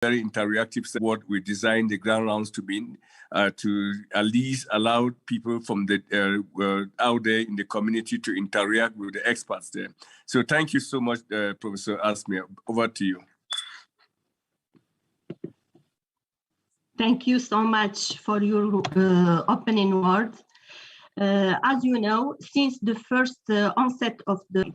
very interactive what we designed the ground rounds to be, to at least allow people from the out there in the community to interact with the experts there. So thank you so much, Professor Asmia. Over to you. Thank you so much for your opening words. As you know, since the first onset of the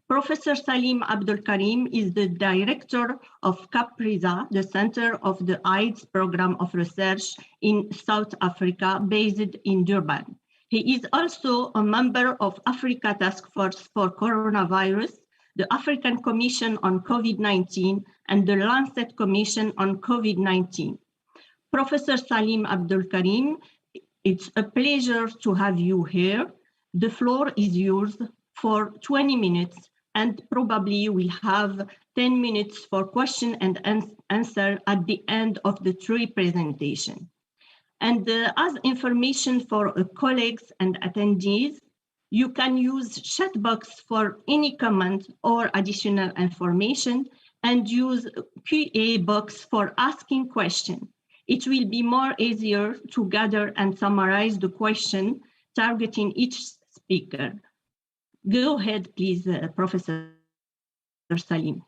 Professor Salim Abdul Karim is the director of CAPRISA, the Center of the AIDS Program of Research in South Africa, based in Durban. He is also a member of Africa Task Force for Coronavirus, the African Commission on COVID-19, and the Lancet Commission on COVID-19. Professor Salim Abdul Karim, it's a pleasure to have you here. The floor is yours for 20 minutes, and probably we'll have 10 minutes for question and answer at the end of the three presentation. And as information for colleagues and attendees, you can use chat box for any comment or additional information, and use QA box for asking questions. It will be more easier to gather and summarize the question targeting each speaker. Go ahead, please, Professor Salim.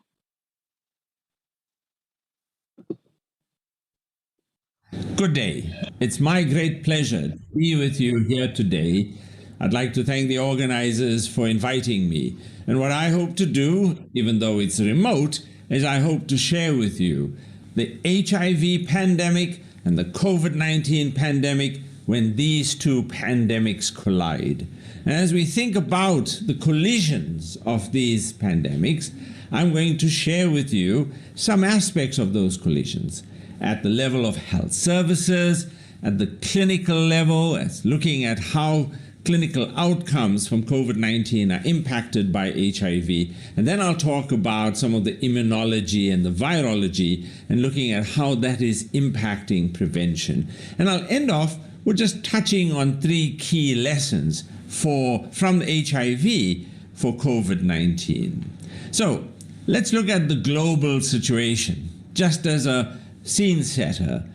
Good day. It's my great pleasure to be with you here today. I'd like to thank the organizers for inviting me. And what I hope to do, even though it's remote, is I hope to share with you the HIV pandemic and the COVID-19 pandemic when these two pandemics collide. And as we think about the collisions of these pandemics, I'm going to share with you some aspects of those collisions at the level of health services, at the clinical level, as looking at how clinical outcomes from COVID-19 are impacted by HIV. And then I'll talk about some of the immunology and the virology and looking at how that is impacting prevention. And I'll end off with just touching on three key lessons from HIV for COVID-19. So let's look at the global situation. Just as a scene setter,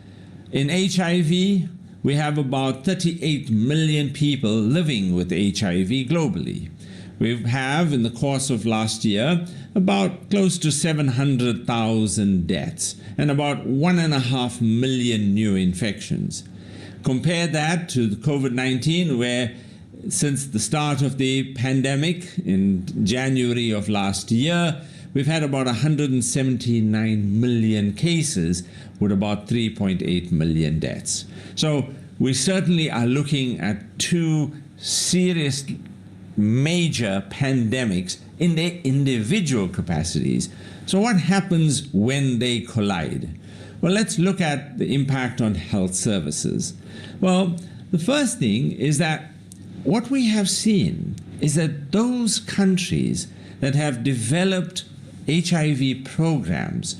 in HIV, we have about 38 million people living with HIV globally. We have, in the course of last year, about close to 700,000 deaths and about 1.5 million new infections. Compare that to the COVID-19, where since the start of the pandemic in January of last year, we've had about 179 million cases with about 3.8 million deaths. So we certainly are looking at two serious major pandemics in their individual capacities. So what happens when they collide? Well, let's look at the impact on health services. Well, the first thing is that what we have seen is that those countries that have developed HIV programs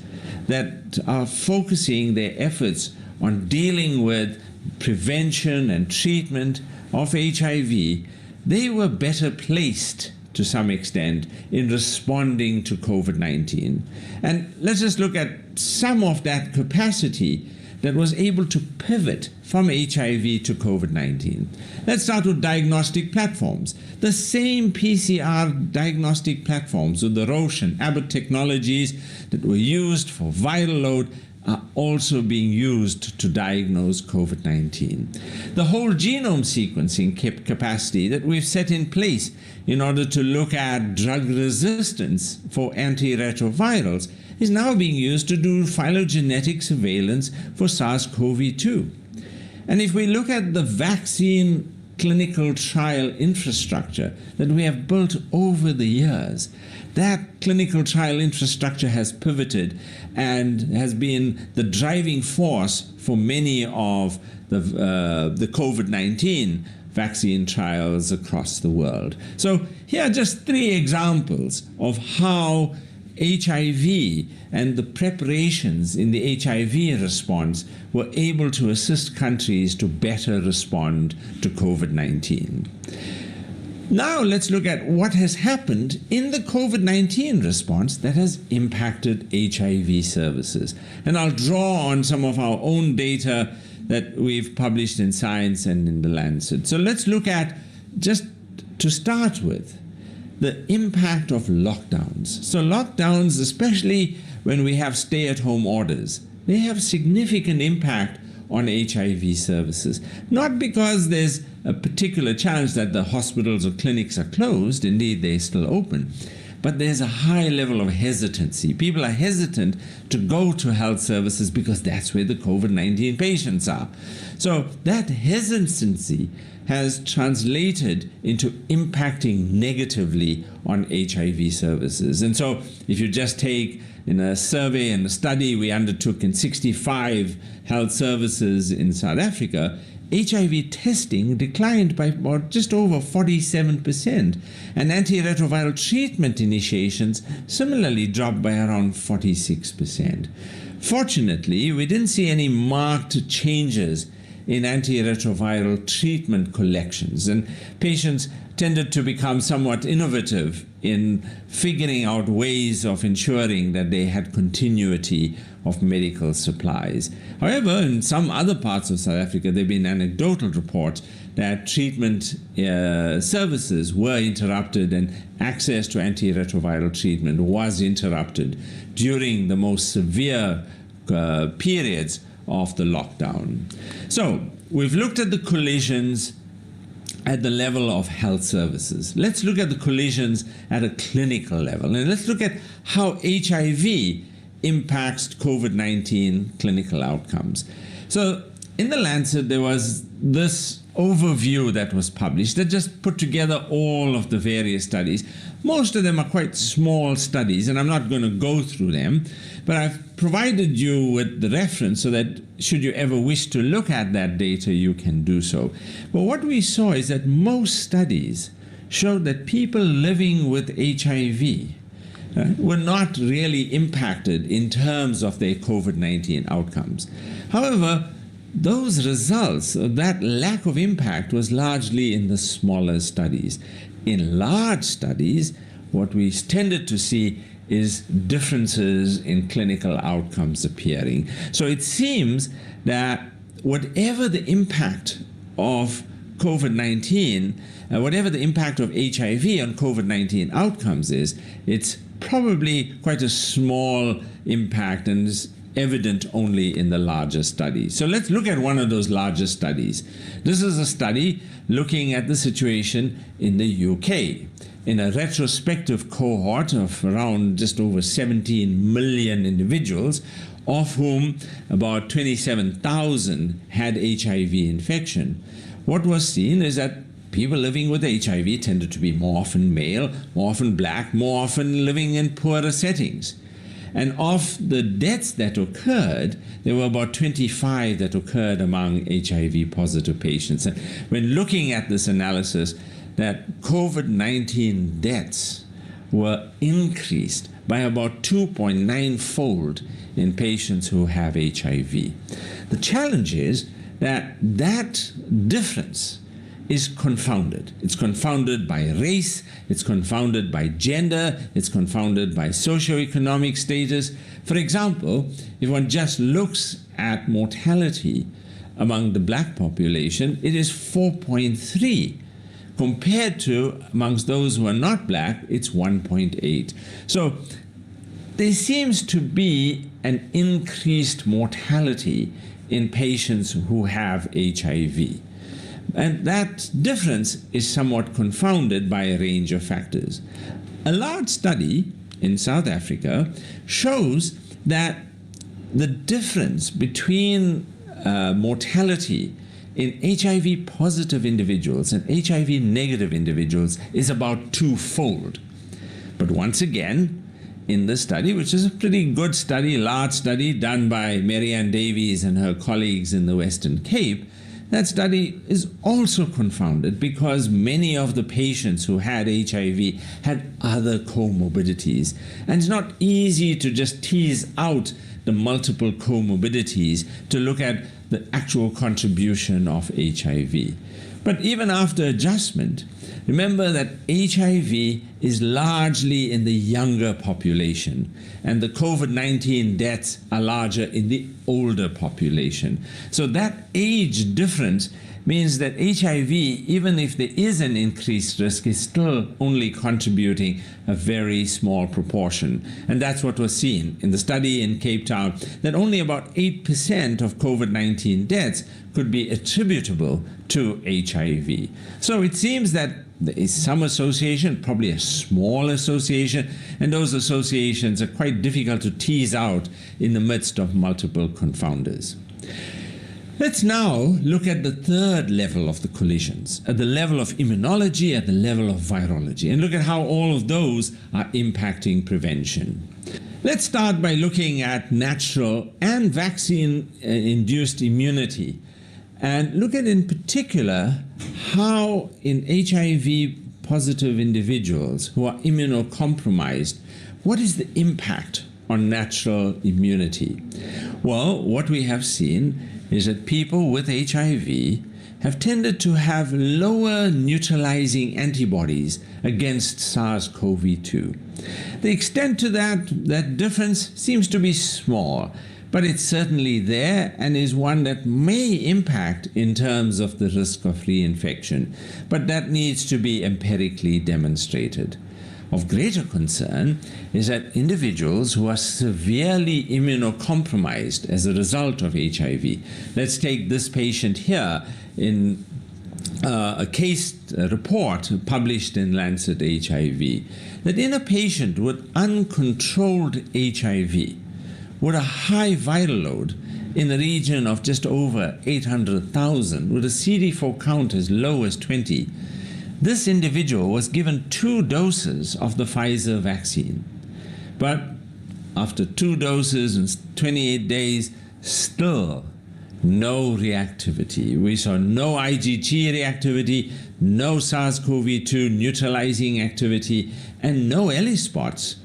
that are focusing their efforts on dealing with prevention and treatment of HIV, they were better placed to some extent in responding to COVID-19. And let's just look at some of that capacity that was able to pivot from HIV to COVID-19. Let's start with diagnostic platforms. The same PCR diagnostic platforms with the Roche and Abbott technologies that were used for viral load are also being used to diagnose COVID-19. The whole genome sequencing capacity that we've set in place in order to look at drug resistance for antiretrovirals is now being used to do phylogenetic surveillance for SARS-CoV-2. And if we look at the vaccine clinical trial infrastructure that we have built over the years, that clinical trial infrastructure has pivoted and has been the driving force for many of the COVID-19 vaccine trials across the world. So here are just three examples of how HIV and the preparations in the HIV response were able to assist countries to better respond to COVID-19. Now let's look at what has happened in the COVID-19 response that has impacted HIV services. And I'll draw on some of our own data that we've published in Science and in The Lancet. So let's look at, just to start with, the impact of lockdowns. So lockdowns, especially when we have stay-at-home orders, they have significant impact on HIV services. Not because there's a particular challenge that the hospitals or clinics are closed, indeed they're still open, but there's a high level of hesitancy. People are hesitant to go to health services because that's where the COVID-19 patients are. So that hesitancy has translated into impacting negatively on HIV services. And so if you just take in a survey and a study we undertook in 65 health services in South Africa, HIV testing declined by about just over 47%, and antiretroviral treatment initiations similarly dropped by around 46%. Fortunately, we didn't see any marked changes in antiretroviral treatment collections, and patients tended to become somewhat innovative in figuring out ways of ensuring that they had continuity of medical supplies. However, in some other parts of South Africa, there have been anecdotal reports that treatment services were interrupted and access to antiretroviral treatment was interrupted during the most severe periods of the lockdown. So we've looked at the collisions at the level of health services. Let's look at the collisions at a clinical level, and let's look at how HIV impacts COVID-19 clinical outcomes. So in The Lancet, there was this overview that was published that just put together all of the various studies. Most of them are quite small studies, and I'm not going to go through them, but I've provided you with the reference so that should you ever wish to look at that data, you can do so. But what we saw is that most studies showed that people living with HIV were not really impacted in terms of their COVID-19 outcomes. However, those results, that lack of impact, was largely in the smaller studies. In large studies, what we tended to see is differences in clinical outcomes appearing. So it seems that whatever the impact of COVID-19, whatever the impact of HIV on COVID-19 outcomes is, it's probably quite a small impact and is evident only in the larger studies. So let's look at one of those larger studies. This is a study looking at the situation in the UK. In a retrospective cohort of around just over 17 million individuals, of whom about 27,000 had HIV infection. What was seen is that people living with HIV tended to be more often male, more often black, more often living in poorer settings. And of the deaths that occurred, there were about 25 that occurred among HIV-positive patients. And when looking at this analysis, that COVID-19 deaths were increased by about 2.9-fold in patients who have HIV. The challenge is that that difference is confounded. It's confounded by race, it's confounded by gender, it's confounded by socioeconomic status. For example, if one just looks at mortality among the black population, it is 4.3. Compared to amongst those who are not black, it's 1.8. So there seems to be an increased mortality in patients who have HIV. And that difference is somewhat confounded by a range of factors. A large study in South Africa shows that the difference between mortality in HIV-positive individuals and HIV-negative individuals is about twofold. But once again, in this study, which is a pretty good study, large study done by Marianne Davies and her colleagues in the Western Cape, that study is also confounded because many of the patients who had HIV had other comorbidities. And it's not easy to just tease out the multiple comorbidities to look at the actual contribution of HIV. But even after adjustment, Remember that HIV is largely in the younger population, and the COVID-19 deaths are larger in the older population. So that age difference means that HIV, even if there is an increased risk, is still only contributing a very small proportion. And that's what was seen in the study in Cape Town, that only about 8% of COVID-19 deaths could be attributable to HIV. So it seems that there is some association, probably a small association, and those associations are quite difficult to tease out in the midst of multiple confounders. Let's now look at the third level of the collisions, at the level of immunology, at the level of virology, and look at how all of those are impacting prevention. Let's start by looking at natural and vaccine-induced immunity, and look at in particular how in HIV-positive individuals who are immunocompromised, what is the impact on natural immunity? Well, what we have seen is that people with HIV have tended to have lower neutralizing antibodies against SARS-CoV-2. The extent to that difference seems to be small, but it's certainly there and is one that may impact in terms of the risk of reinfection, but that needs to be empirically demonstrated. Of greater concern is that individuals who are severely immunocompromised as a result of HIV. Let's take this patient here in a case report published in Lancet HIV, that in a patient with uncontrolled HIV, with a high viral load in the region of just over 800,000, with a CD4 count as low as 20, this individual was given 2 doses of the Pfizer vaccine. But after 2 doses in 28 days, still no reactivity. We saw no IgG reactivity, no SARS-CoV-2 neutralizing activity, and no ELISpots.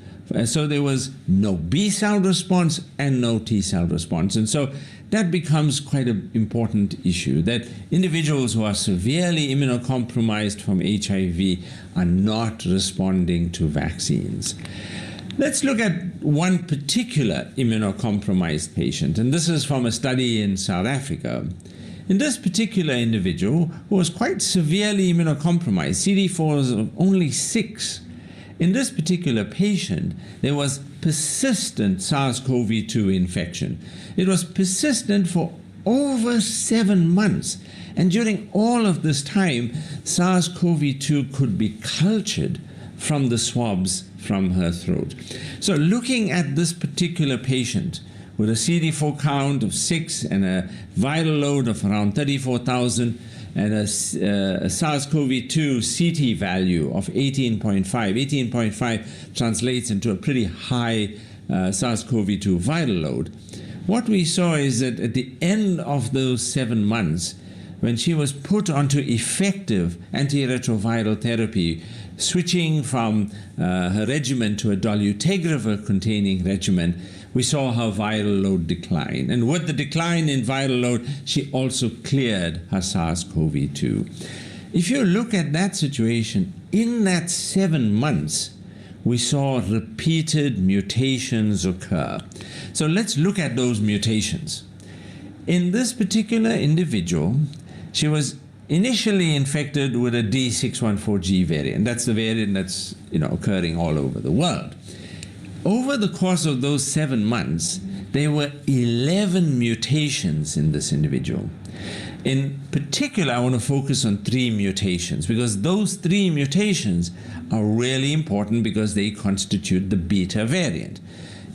So there was no B-cell response and no T-cell response. And so that becomes quite an important issue, that individuals who are severely immunocompromised from HIV are not responding to vaccines. Let's look at one particular immunocompromised patient, and this is from a study in South Africa. In this particular individual, who was quite severely immunocompromised, CD4s of only 6, in this particular patient, there was persistent SARS-CoV-2 infection. It was persistent for over 7 months. And during all of this time, SARS-CoV-2 could be cultured from the swabs from her throat. So looking at this particular patient with a CD4 count of 6 and a viral load of around 34,000, and a SARS-CoV-2 CT value of 18.5. 18.5 translates into a pretty high SARS-CoV-2 viral load. What we saw is that at the end of those 7 months, when she was put onto effective antiretroviral therapy, switching from her regimen to a dolutegravir-containing regimen, we saw her viral load decline. And with the decline in viral load, she also cleared her SARS-CoV-2. If you look at that situation, in that 7 months, we saw repeated mutations occur. So let's look at those mutations. In this particular individual, she was initially infected with a D614G variant. That's the variant that's occurring all over the world. Over the course of those 7 months, there were 11 mutations in this individual. In particular, I want to focus on 3 mutations, because those 3 mutations are really important because they constitute the beta variant.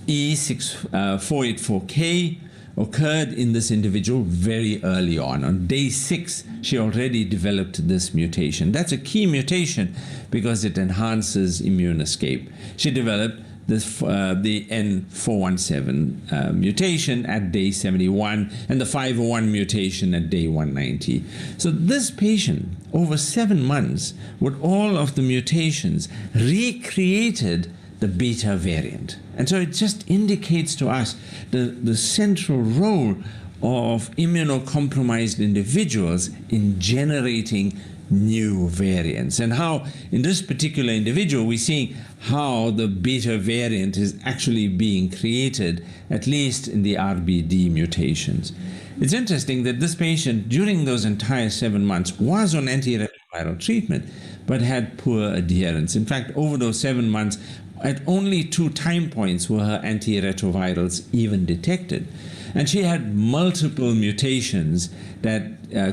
E484K occurred in this individual very early on. On day 6, she already developed this mutation. That's a key mutation because it enhances immune escape. She developed the N417 mutation at day 71 and the 501 mutation at day 190. So this patient, over 7 months, with all of the mutations, recreated the beta variant. And so it just indicates to us the central role of immunocompromised individuals in generating new variants, and how in this particular individual we're seeing how the beta variant is actually being created, at least in the RBD mutations. It's interesting that this patient, during those entire 7 months, was on antiretroviral treatment, but had poor adherence. In fact, over those 7 months, at only 2 time points were her antiretrovirals even detected. And she had multiple mutations that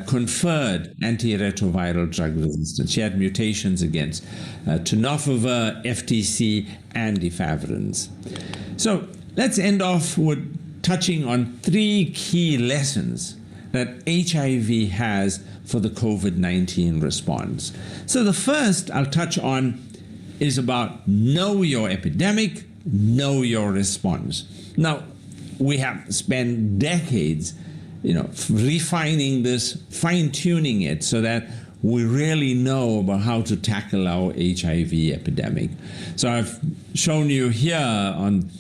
conferred antiretroviral drug resistance. She had mutations against tenofovir, FTC, and efavirenz. So let's end off with touching on 3 key lessons that HIV has for the COVID-19 response. So the first I'll touch on is about know your epidemic, know your response. Now, we have spent decades, refining this, fine-tuning it so that we really know about how to tackle our HIV epidemic. So I've shown you here on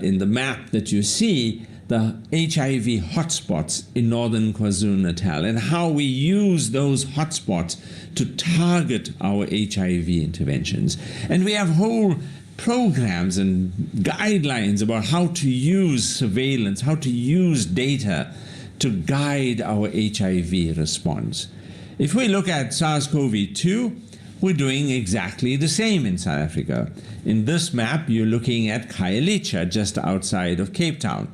in the map that you see the HIV hotspots in northern KwaZulu-Natal and how we use those hotspots to target our HIV interventions. And we have whole programs and guidelines about how to use surveillance, how to use data to guide our HIV response. If we look at SARS-CoV-2, we're doing exactly the same in South Africa. In this map, you're looking at Khayelitsha, just outside of Cape Town.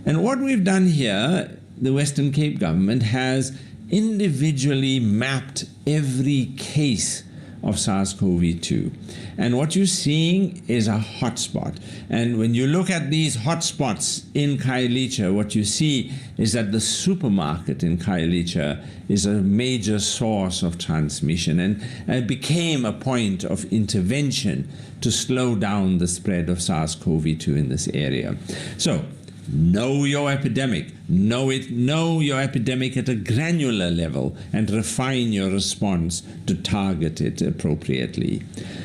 And what we've done here, the Western Cape government has individually mapped every case of SARS-CoV-2. And what you're seeing is a hotspot. And when you look at these hotspots in Khayelitsha, what you see is that the supermarket in Khayelitsha is a major source of transmission, and it became a point of intervention to slow down the spread of SARS-CoV-2 in this area. So, know your epidemic. Know your epidemic at a granular level and refine your response to target it appropriately.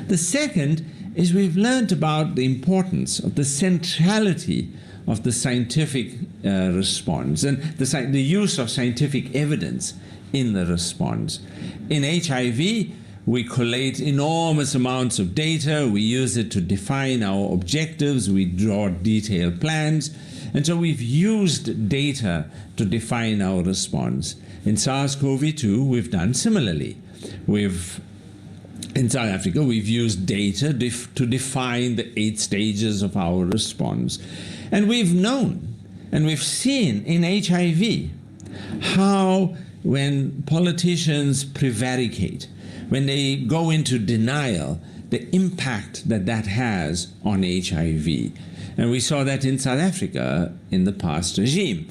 The second is we've learned about the importance of the centrality of the scientific response and the use of scientific evidence in the response. In HIV, we collate enormous amounts of data, we use it to define our objectives, we draw detailed plans, and so we've used data to define our response. In SARS-CoV-2, we've done similarly. In South Africa, we've used data to define the 8 stages of our response. And we've known, and we've seen in HIV, how when politicians prevaricate, when they go into denial, the impact that that has on HIV. And we saw that in South Africa in the past regime.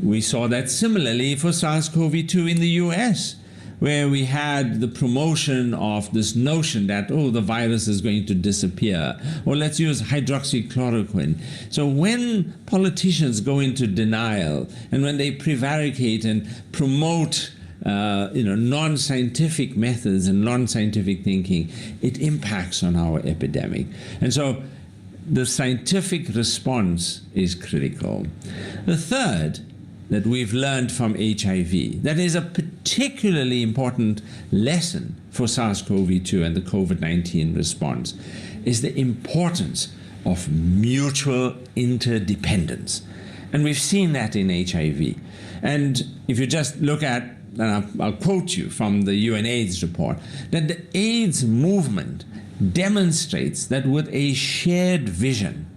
We saw that similarly for SARS-CoV-2 in the US, where we had the promotion of this notion that, oh, the virus is going to disappear, or let's use hydroxychloroquine. So when politicians go into denial and when they prevaricate and promote non-scientific methods and non-scientific thinking, it impacts on our epidemic. And so the scientific response is critical. The third that we've learned from HIV, that is a particularly important lesson for SARS-CoV-2 and the COVID-19 response, is the importance of mutual interdependence. And we've seen that in HIV. And if you just look at, and I'll quote you from the UNAIDS report, that the AIDS movement demonstrates that with a shared vision,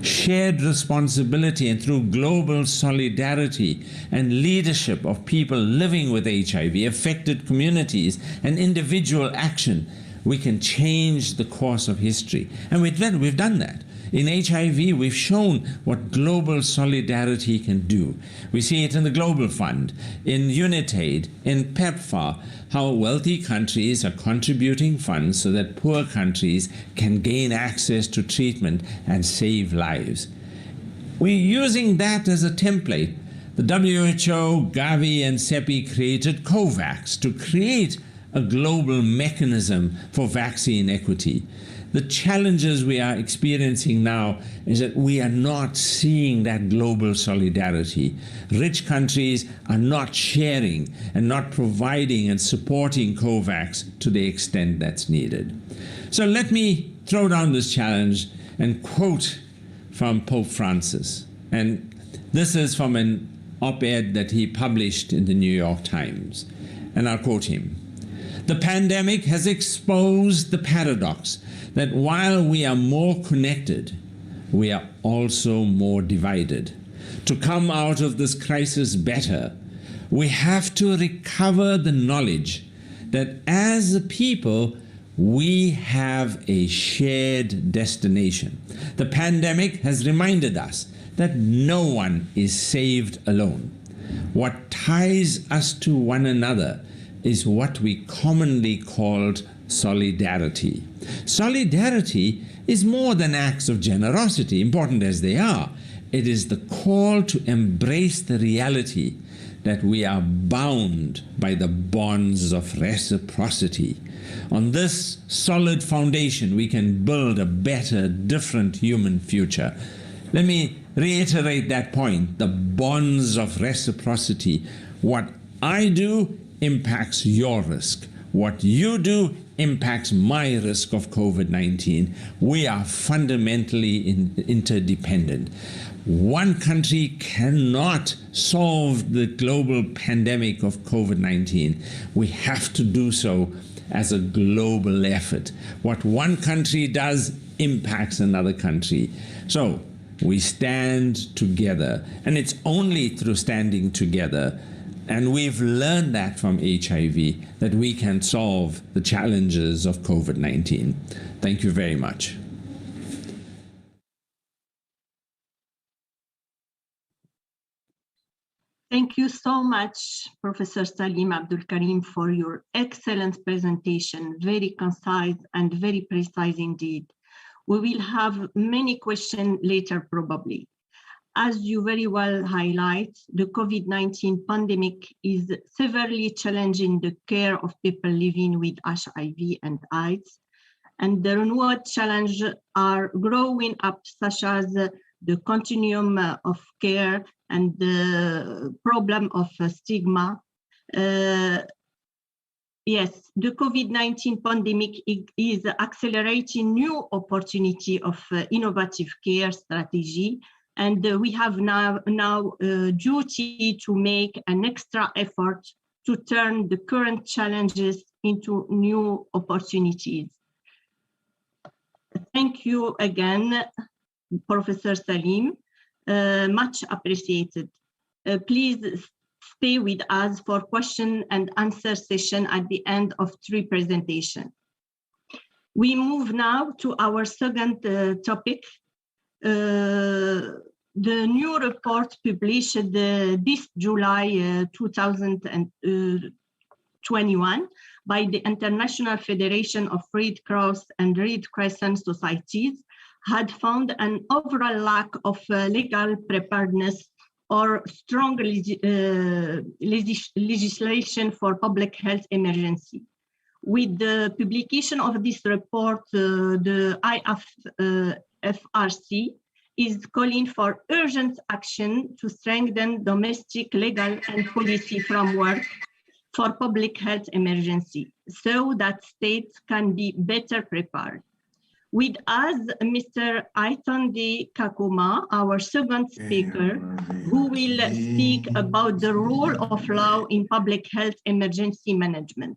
shared responsibility, and through global solidarity and leadership of people living with HIV, affected communities, and individual action, we can change the course of history. And we've done that. In HIV, we've shown what global solidarity can do. We see it in the Global Fund, in UNITAID, in PEPFAR, how wealthy countries are contributing funds so that poor countries can gain access to treatment and save lives. We're using that as a template. The WHO, Gavi, and CEPI created COVAX to create a global mechanism for vaccine equity. The challenges we are experiencing now is that we are not seeing that global solidarity. Rich countries are not sharing and not providing and supporting COVAX to the extent that's needed. So let me throw down this challenge and quote from Pope Francis. And this is from an op-ed that he published in the New York Times. And I'll quote him. "The pandemic has exposed the paradox that while we are more connected, we are also more divided. To come out of this crisis better, we have to recover the knowledge that as a people, we have a shared destination. The pandemic has reminded us that no one is saved alone. What ties us to one another is what we commonly called solidarity. Solidarity is more than acts of generosity, important as they are. It is the call to embrace the reality that we are bound by the bonds of reciprocity. On this solid foundation, we can build a better, different human future." Let me reiterate that point, the bonds of reciprocity. What I do impacts your risk. What you do impacts my risk of COVID-19. We are fundamentally interdependent. One country cannot solve the global pandemic of COVID-19. We have to do so as a global effort. What one country does impacts another country. So we stand together, and it's only through standing together, and we've learned that from HIV, that we can solve the challenges of COVID-19. Thank you very much. Thank you so much, Professor Salim Abdul Karim, for your excellent presentation, very concise and very precise indeed. We will have many questions later probably. As you very well highlight, the COVID-19 pandemic is severely challenging the care of people living with HIV and AIDS, and the renewed challenges are growing up, such as the continuum of care and the problem of stigma. Yes, the COVID-19 pandemic is accelerating new opportunity of innovative care strategy, and we have now duty to make an extra effort to turn the current challenges into new opportunities. Thank you again, Professor Salim, much appreciated. Please stay with us for question and answer session at the end of 3 presentations. We move now to our second topic. The new report published this July 2021 by the International Federation of Red Cross and Red Crescent Societies had found an overall lack of legal preparedness or strong legislation for public health emergency. With the publication of this report, the IFRC is calling for urgent action to strengthen domestic legal and policy framework for public health emergency so that states can be better prepared. With us, Mr. Aitande Kakoma, our second speaker, who will speak about the role of law in public health emergency management.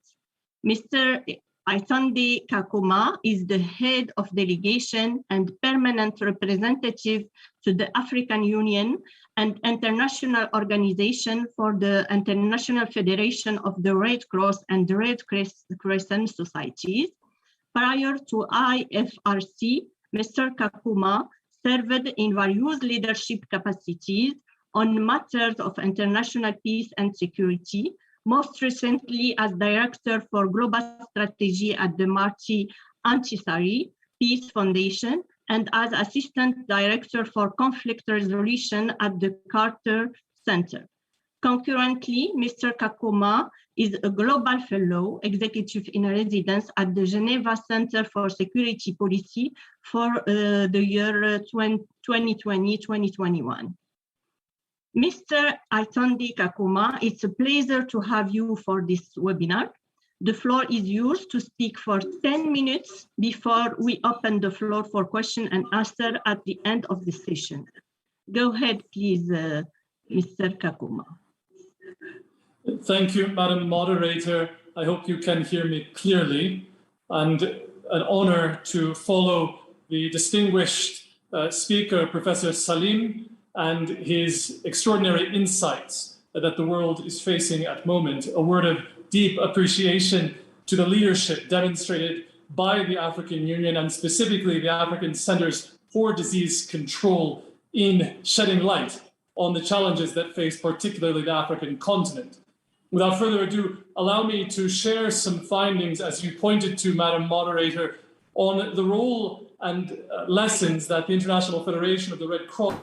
Mr. Aitande Kakoma is the head of delegation and permanent representative to the African Union and International Organization for the International Federation of the Red Cross and the Red Crescent Societies. Prior to IFRC, Mr. Kakoma served in various leadership capacities on matters of international peace and security, most recently as Director for Global Strategy at the Marty Antisari Peace Foundation and as Assistant Director for Conflict Resolution at the Carter Center. Concurrently, Mr. Kakoma is a global fellow, executive in residence at the Geneva Center for Security Policy for the year 2020-2021. Mr. Altondi Kakoma, it's a pleasure to have you for this webinar. The floor is yours to speak for 10 minutes before we open the floor for question and answer at the end of the session. Go ahead, please, Mr. Kakoma. Thank you, Madam Moderator. I hope you can hear me clearly, and an honor to follow the distinguished speaker, Professor Salim, and his extraordinary insights that the world is facing at the moment. A word of deep appreciation to the leadership demonstrated by the African Union and specifically the African Centers for Disease Control in shedding light on the challenges that face particularly the African continent. Without further ado, allow me to share some findings, as you pointed to, Madam Moderator, on the role and lessons that the International Federation of the Red Cross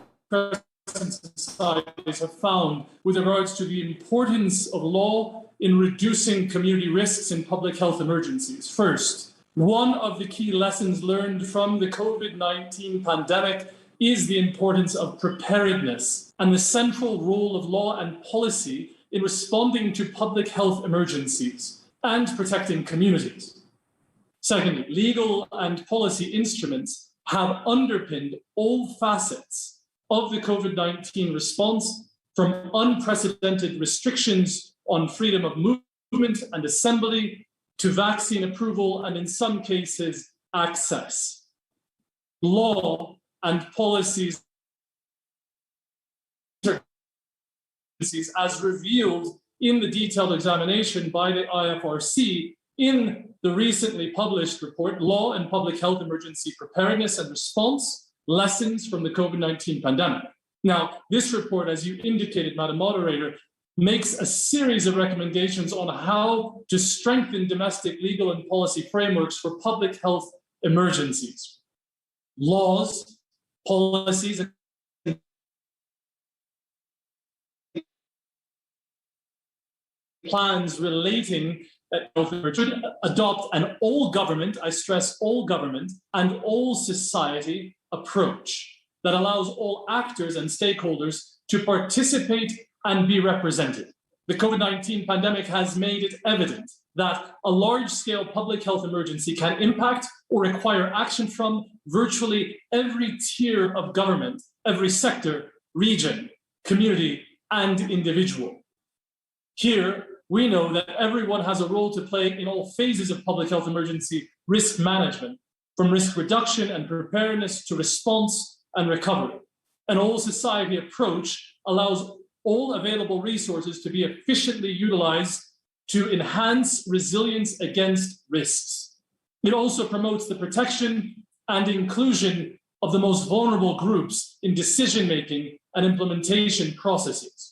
societies have found with regards to the importance of law in reducing community risks in public health emergencies. First, one of the key lessons learned from the COVID-19 pandemic is the importance of preparedness and the central role of law and policy in responding to public health emergencies and protecting communities. Secondly, legal and policy instruments have underpinned all facets of the COVID-19 response, from unprecedented restrictions on freedom of movement and assembly to vaccine approval and, in some cases, access. Law and policies as revealed in the detailed examination by the IFRC in the recently published report, Law and Public Health Emergency Preparedness and Response, Lessons from the COVID-19 Pandemic. Now, this report, as you indicated, Madam Moderator, makes a series of recommendations on how to strengthen domestic legal and policy frameworks for public health emergencies. Laws, policies, plans relating should adopt an all government, I stress all government, and all society approach that allows all actors and stakeholders to participate and be represented. The COVID-19 pandemic has made it evident that a large-scale public health emergency can impact or require action from virtually every tier of government, every sector, region, community, and individual. Here, we know that everyone has a role to play in all phases of public health emergency risk management, from risk reduction and preparedness to response and recovery. An all-society approach allows all available resources to be efficiently utilized to enhance resilience against risks. It also promotes the protection and inclusion of the most vulnerable groups in decision-making and implementation processes.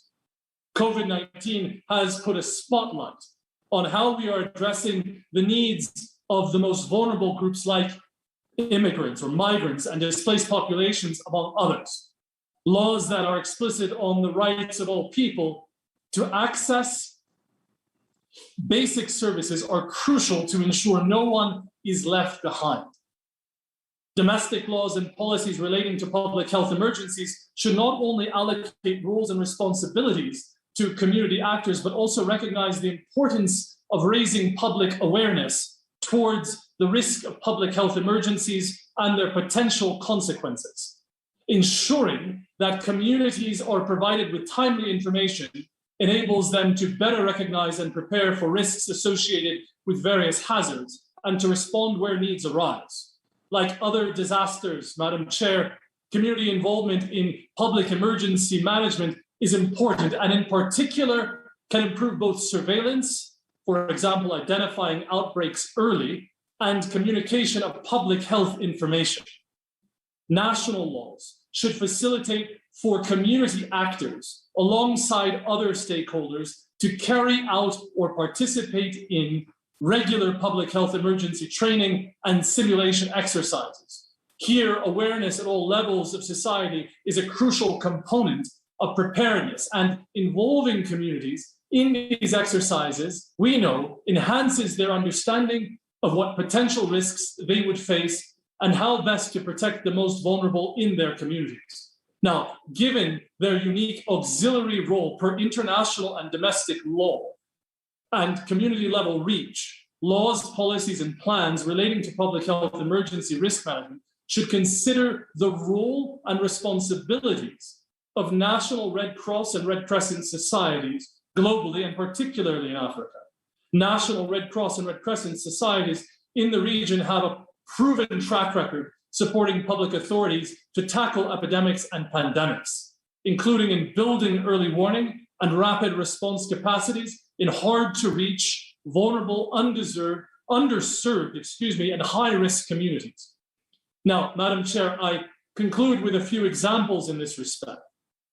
COVID-19 has put a spotlight on how we are addressing the needs of the most vulnerable groups like immigrants or migrants and displaced populations, among others. Laws that are explicit on the rights of all people to access basic services are crucial to ensure no one is left behind. Domestic laws and policies relating to public health emergencies should not only allocate roles and responsibilities to community actors, but also recognize the importance of raising public awareness towards the risk of public health emergencies and their potential consequences. Ensuring that communities are provided with timely information enables them to better recognize and prepare for risks associated with various hazards and to respond where needs arise. Like other disasters, Madam Chair, community involvement in public emergency management is important, and in particular can improve both surveillance, for example, identifying outbreaks early, and communication of public health information. National laws should facilitate for community actors alongside other stakeholders to carry out or participate in regular public health emergency training and simulation exercises. Here, awareness at all levels of society is a crucial component of preparedness, and involving communities in these exercises, we know, enhances their understanding of what potential risks they would face and how best to protect the most vulnerable in their communities. Now, given their unique auxiliary role per international and domestic law and community level reach, laws, policies, and plans relating to public health emergency risk management should consider the role and responsibilities of national Red Cross and Red Crescent societies globally and particularly in Africa. National Red Cross and Red Crescent societies in the region have a proven track record supporting public authorities to tackle epidemics and pandemics, including in building early warning and rapid response capacities in hard-to-reach, vulnerable, underserved, and high-risk communities. Now, Madam Chair, I conclude with a few examples in this respect.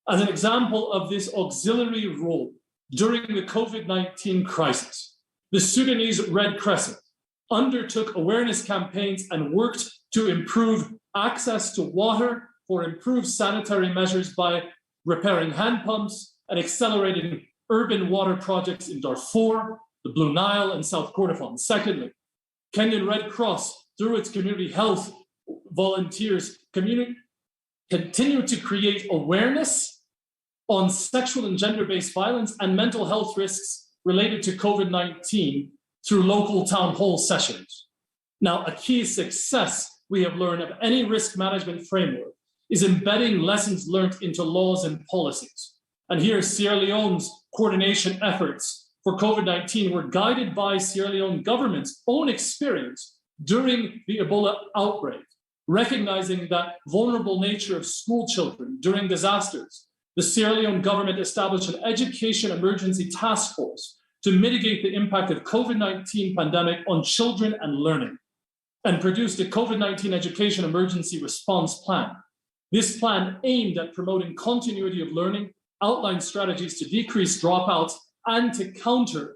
As an example of this auxiliary role during the COVID-19 crisis, the Sudanese Red Crescent undertook awareness campaigns and worked to improve access to water for improved sanitary measures by repairing hand pumps and accelerating urban water projects in Darfur, the Blue Nile, and South Kordofan. Secondly, Kenyan Red Cross, through its community health volunteers, continue to create awareness on sexual and gender-based violence and mental health risks related to COVID-19 through local town hall sessions. Now, a key success we have learned of any risk management framework is embedding lessons learned into laws and policies. And here, Sierra Leone's coordination efforts for COVID-19 were guided by Sierra Leone government's own experience during the Ebola outbreak, recognizing that vulnerable nature of school children during disasters. The Sierra Leone government established an education emergency task force to mitigate the impact of COVID-19 pandemic on children and learning, and produced a COVID-19 education emergency response plan. This plan aimed at promoting continuity of learning, outlined strategies to decrease dropouts, and to counter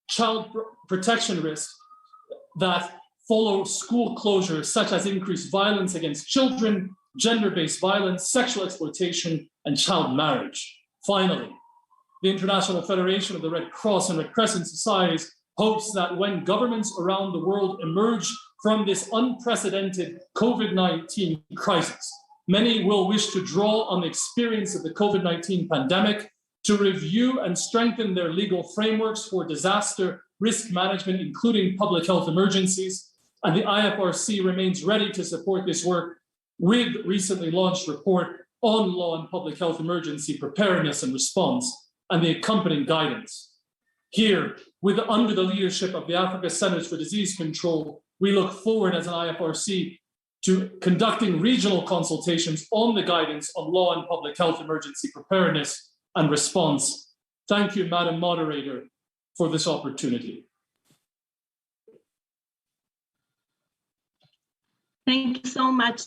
child protection risks that follow school closures, such as increased violence against children, gender-based violence, sexual exploitation, and child marriage. Finally, the International Federation of the Red Cross and Red Crescent Societies hopes that when governments around the world emerge from this unprecedented COVID-19 crisis, many will wish to draw on the experience of the COVID-19 pandemic to review and strengthen their legal frameworks for disaster risk management, including public health emergencies. And the IFRC remains ready to support this work with recently launched report on law and public health emergency preparedness and response and the accompanying guidance. Here, under the leadership of the Africa Centers for Disease Control, we look forward as an IFRC to conducting regional consultations on the guidance on law and public health emergency preparedness and response. Thank you, Madam Moderator, for this opportunity. Thank you so much,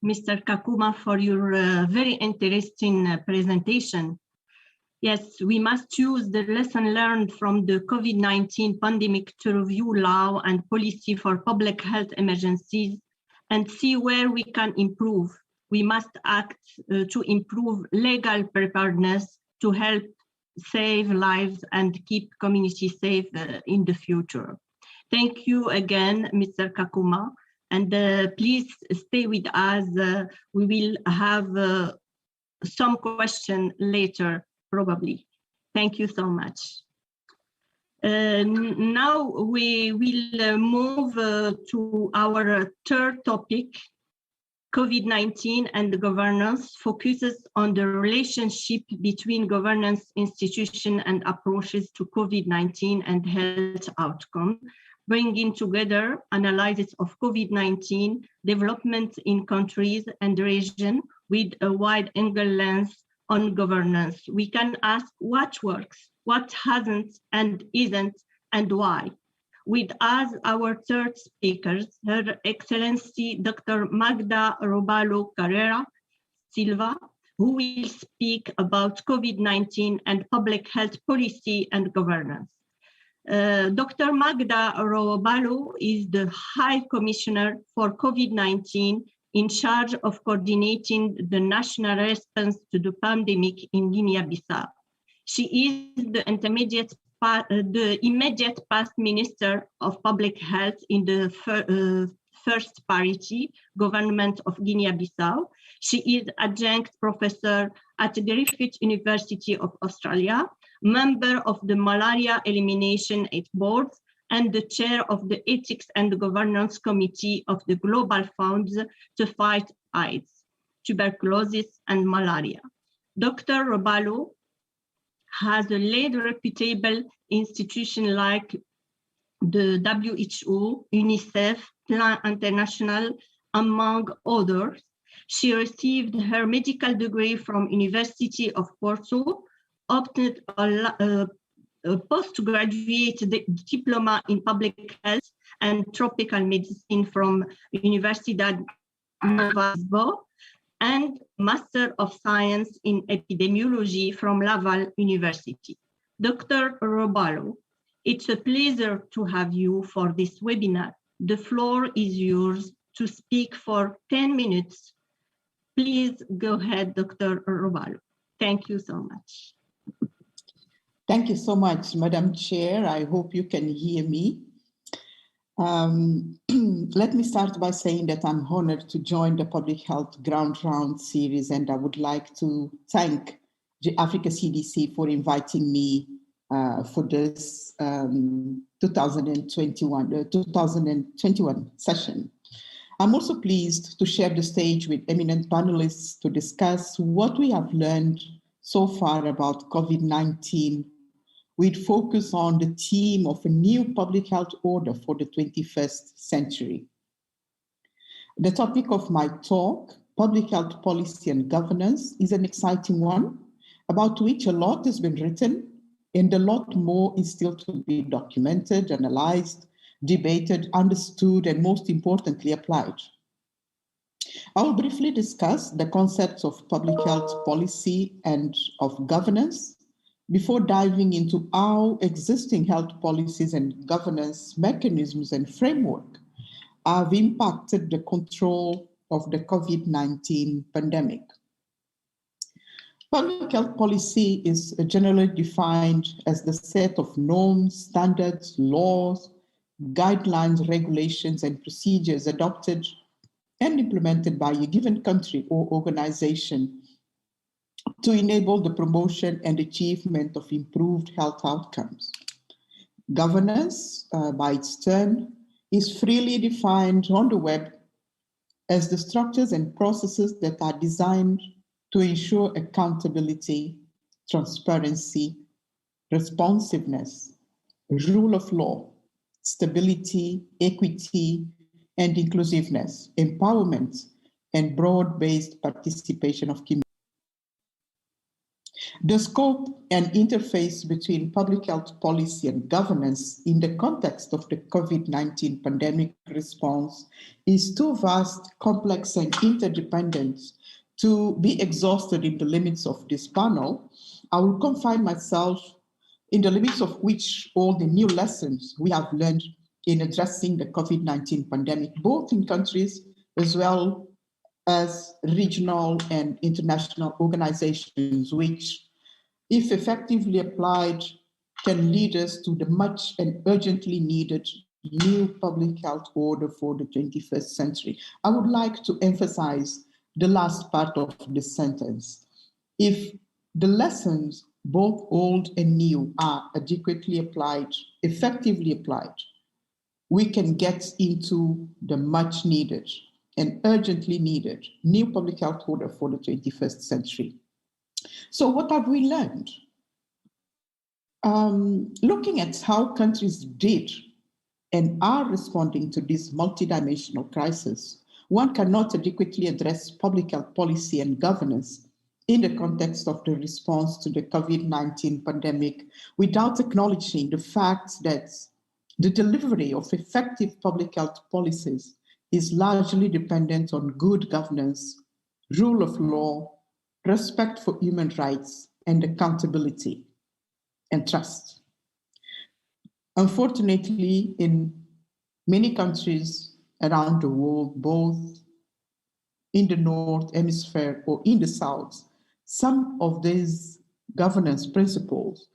Mr. Kakuma, for your very interesting presentation. Yes, we must use the lesson learned from the COVID-19 pandemic to review law and policy for public health emergencies and see where we can improve. We must act to improve legal preparedness to help save lives and keep communities safe in the future. Thank you again, Mr. Kakuma. And please stay with us. We will have some question later, probably. Thank you so much. Now we will move to our third topic. COVID-19 and the governance focuses on the relationship between governance, institution, and approaches to COVID-19 and health outcome, bringing together analysis of COVID-19 development in countries and the region with a wide-angle lens on governance. We can ask what works, what hasn't and isn't, and why. With us, our third speakers, Her Excellency Dr. Magda Robalo Carrera Silva, who will speak about COVID-19 and public health policy and governance. Dr. Magda Robalo is the High Commissioner for COVID-19 in charge of coordinating the national response to the pandemic in Guinea-Bissau. She is the immediate past Minister of Public Health in the First Parity government of Guinea-Bissau. She is adjunct professor at the Griffith University of Australia, member of the Malaria Elimination Aid Board, and the chair of the Ethics and Governance Committee of the Global Funds to Fight AIDS, Tuberculosis, and Malaria. Dr. Robalo has led reputable institutions like the WHO, UNICEF, Plan International, among others. She received her medical degree from University of Porto, obtained a postgraduate diploma in public health and tropical medicine from Universidad Nova Lisboa, and Master of Science in Epidemiology from Laval University. Dr. Robalo, it's a pleasure to have you for this webinar. The floor is yours to speak for 10 minutes. Please go ahead, Dr. Robalo. Thank you so much. Thank you so much, Madam Chair. I hope you can hear me. Let me start by saying that I'm honored to join the Public Health Ground Round series, and I would like to thank the Africa CDC for inviting me for this 2021 session. I'm also pleased to share the stage with eminent panelists to discuss what we have learned so far about COVID-19, with focus on the theme of a new public health order for the 21st century. The topic of my talk, public health policy and governance, is an exciting one, about which a lot has been written, and a lot more is still to be documented, analyzed, debated, understood, and most importantly, applied. I will briefly discuss the concepts of public health policy and of governance before diving into how existing health policies and governance mechanisms and framework have impacted the control of the COVID-19 pandemic. Public health policy is generally defined as the set of norms, standards, laws, guidelines, regulations, and procedures adopted and implemented by a given country or organization to enable the promotion and achievement of improved health outcomes. Governance, by its turn, is freely defined on the web as the structures and processes that are designed to ensure accountability, transparency, responsiveness, rule of law, stability, equity, and inclusiveness, empowerment, and broad-based participation of communities. The scope and interface between public health policy and governance in the context of the COVID-19 pandemic response is too vast, complex, and interdependent to be exhausted in the limits of this panel. I will confine myself in the limits of which all the new lessons we have learned in addressing the COVID-19 pandemic, both in countries as well as regional and international organizations, which, if effectively applied, can lead us to the much and urgently needed new public health order for the 21st century. I would like to emphasize the last part of this sentence. If the lessons, both old and new, are adequately applied, effectively applied, we can get into the much needed and urgently needed new public health order for the 21st century. So what have we learned? Looking at how countries did and are responding to this multidimensional crisis, one cannot adequately address public health policy and governance in the context of the response to the COVID-19 pandemic without acknowledging the fact that the delivery of effective public health policies is largely dependent on good governance, rule of law, respect for human rights, and accountability and trust. Unfortunately, in many countries around the world, both in the North Hemisphere or in the South, some of these governance principles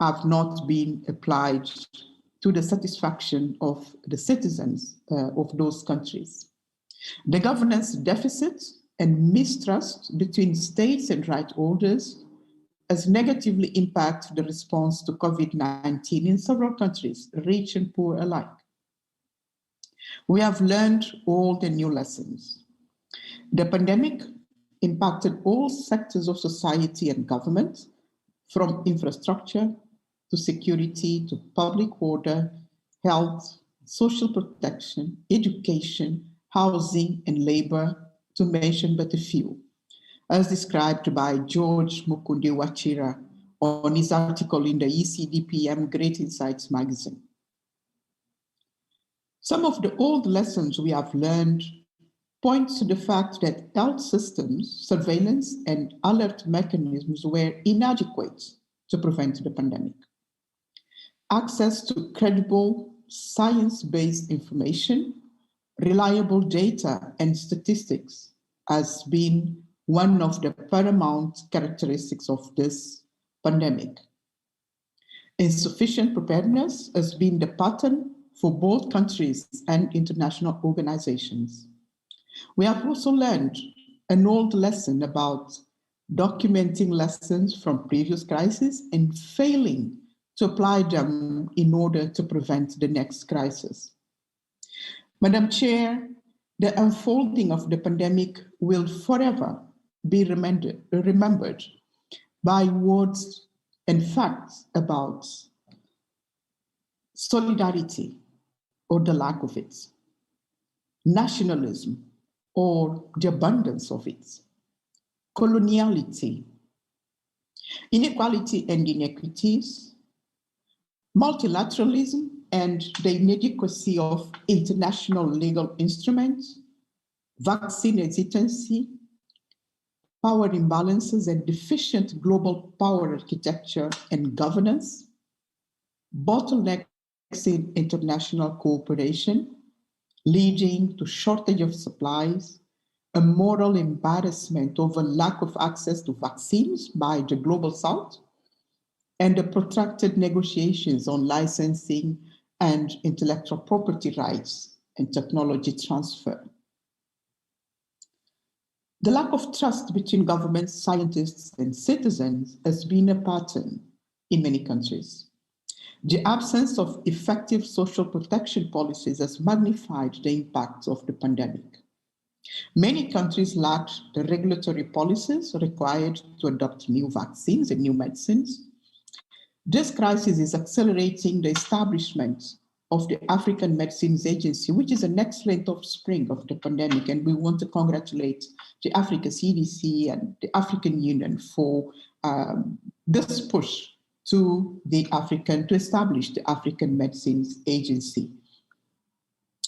have not been applied to the satisfaction of the citizens of those countries. The governance deficit and mistrust between states and right holders has negatively impacted the response to COVID-19 in several countries, rich and poor alike. We have learned all the new lessons. The pandemic impacted all sectors of society and government, from infrastructure to security to public order, health, social protection, education, housing, and labor, to mention but a few, as described by George Mukunde Wachira on his article in the ECDPM Great Insights magazine. Some of the old lessons we have learned point to the fact that health systems, surveillance, and alert mechanisms were inadequate to prevent the pandemic. Access to credible, science-based information, reliable data, and statistics has been one of the paramount characteristics of this pandemic. Insufficient preparedness has been the pattern for both countries and international organizations. We have also learned an old lesson about documenting lessons from previous crises and failing to apply them in order to prevent the next crisis. Madam Chair, the unfolding of the pandemic will forever be remembered by words and facts about solidarity or the lack of it, nationalism or the abundance of it, coloniality, inequality and inequities, multilateralism and the inadequacy of international legal instruments, vaccine hesitancy, power imbalances and deficient global power architecture and governance, bottlenecks in international cooperation, leading to shortage of supplies, a moral embarrassment over lack of access to vaccines by the Global South, and the protracted negotiations on licensing and intellectual property rights and technology transfer. The lack of trust between governments, scientists, and citizens has been a pattern in many countries. The absence of effective social protection policies has magnified the impact of the pandemic. Many countries lacked the regulatory policies required to adopt new vaccines and new medicines. This crisis is accelerating the establishment of the African Medicines Agency, which is an excellent offspring of the pandemic, and we want to congratulate the Africa CDC and the African Union for this push to establish the African Medicines Agency.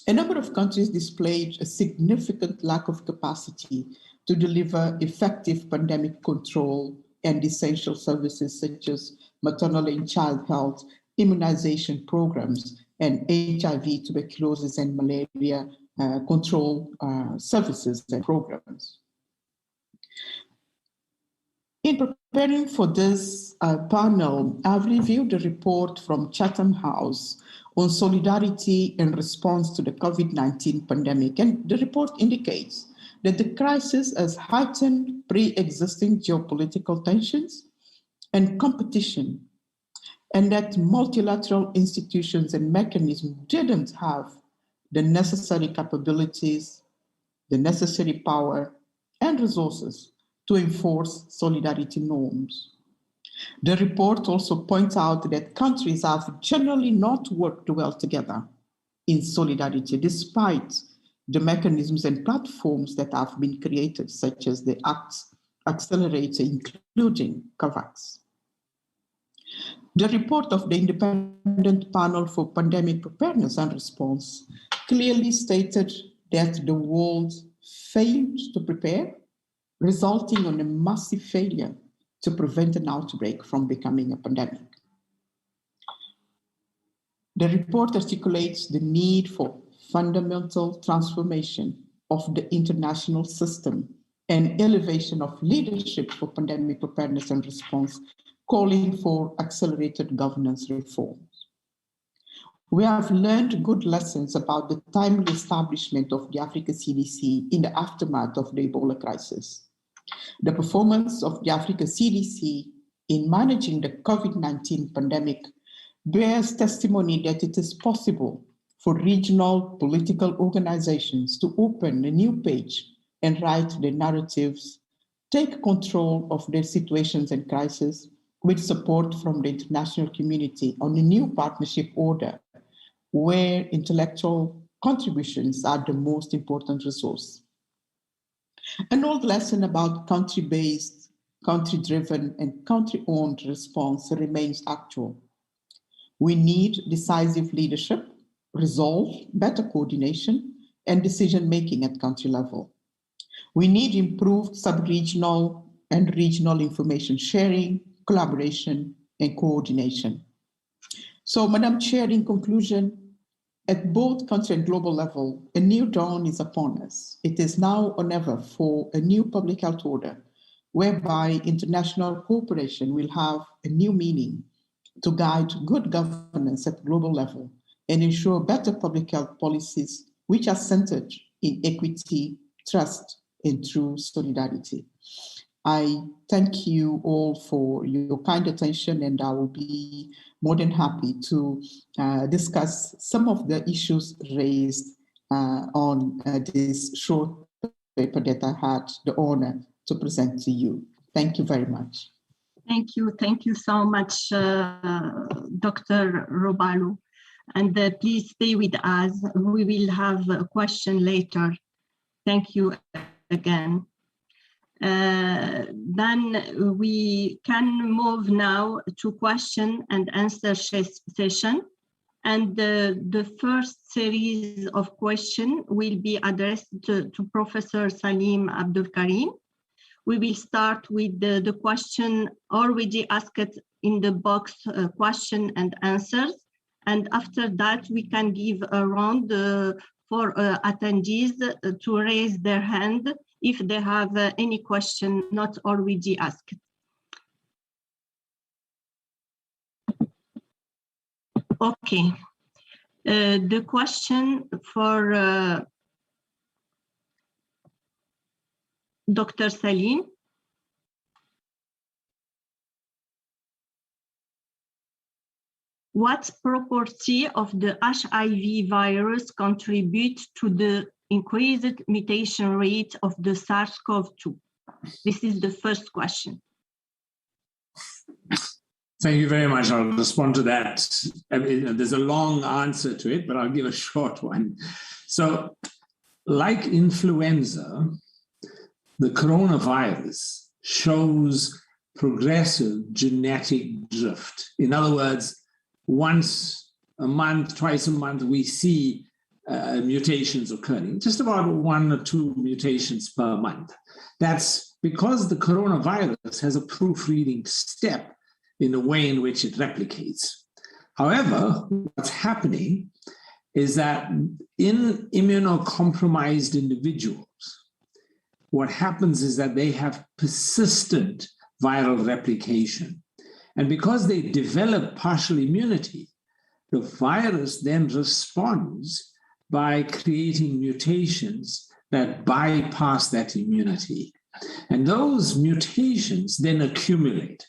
A number of countries displayed a significant lack of capacity to deliver effective pandemic control and essential services such as maternal and child health, immunization programs, and HIV, tuberculosis, and malaria control services and programs. In preparing for this panel, I've reviewed a report from Chatham House on solidarity in response to the COVID-19 pandemic, and the report indicates that the crisis has heightened pre-existing geopolitical tensions and competition, and that multilateral institutions and mechanisms didn't have the necessary capabilities, the necessary power, and resources to enforce solidarity norms. The report also points out that countries have generally not worked well together in solidarity, despite the mechanisms and platforms that have been created, such as the ACT Accelerator, including COVAX. The report of the Independent Panel for Pandemic Preparedness and Response clearly stated that the world failed to prepare, resulting in a massive failure to prevent an outbreak from becoming a pandemic. The report articulates the need for fundamental transformation of the international system and elevation of leadership for pandemic preparedness and response, calling for accelerated governance reforms. We have learned good lessons about the timely establishment of the Africa CDC in the aftermath of the Ebola crisis. The performance of the Africa CDC in managing the COVID-19 pandemic bears testimony that it is possible for regional political organizations to open a new page and write their narratives, take control of their situations and crises with support from the international community on a new partnership order where intellectual contributions are the most important resource. An old lesson about country-based, country-driven, and country-owned response remains actual. We need decisive leadership, resolve, better coordination, and decision-making at country level. We need improved sub-regional and regional information sharing, collaboration, and coordination. So, Madam Chair, in conclusion, at both country and global level, a new dawn is upon us. It is now or never for a new public health order, whereby international cooperation will have a new meaning to guide good governance at global level and ensure better public health policies which are centered in equity, trust, and true solidarity. I thank you all for your kind attention, and I will be more than happy to discuss some of the issues raised on this short paper that I had the honor to present to you. Thank you very much. Thank you so much, Dr. Robalu. And please stay with us. We will have a question later. Thank you again. Then we can move now to question and answer session. And the first series of questions will be addressed to Professor Salim Abdul Karim. We will start with the question already asked in the box, question and answers. And after that, we can give a round for attendees to raise their hand if they have any question not already asked. Okay, the question for Dr. Salim. What property of the HIV virus contribute to the increased mutation rate of the SARS-CoV-2? This is the first question. Thank you very much. I'll respond to that. I mean, there's a long answer to it, but I'll give a short one. So, like influenza, the coronavirus shows progressive genetic drift. In other words, once a month, twice a month, we see mutations occurring, just about 1 or 2 mutations per month. That's because the coronavirus has a proofreading step in the way in which it replicates. However, what's happening is that in immunocompromised individuals, what happens is that they have persistent viral replication. And because they develop partial immunity, the virus then responds by creating mutations that bypass that immunity. And those mutations then accumulate.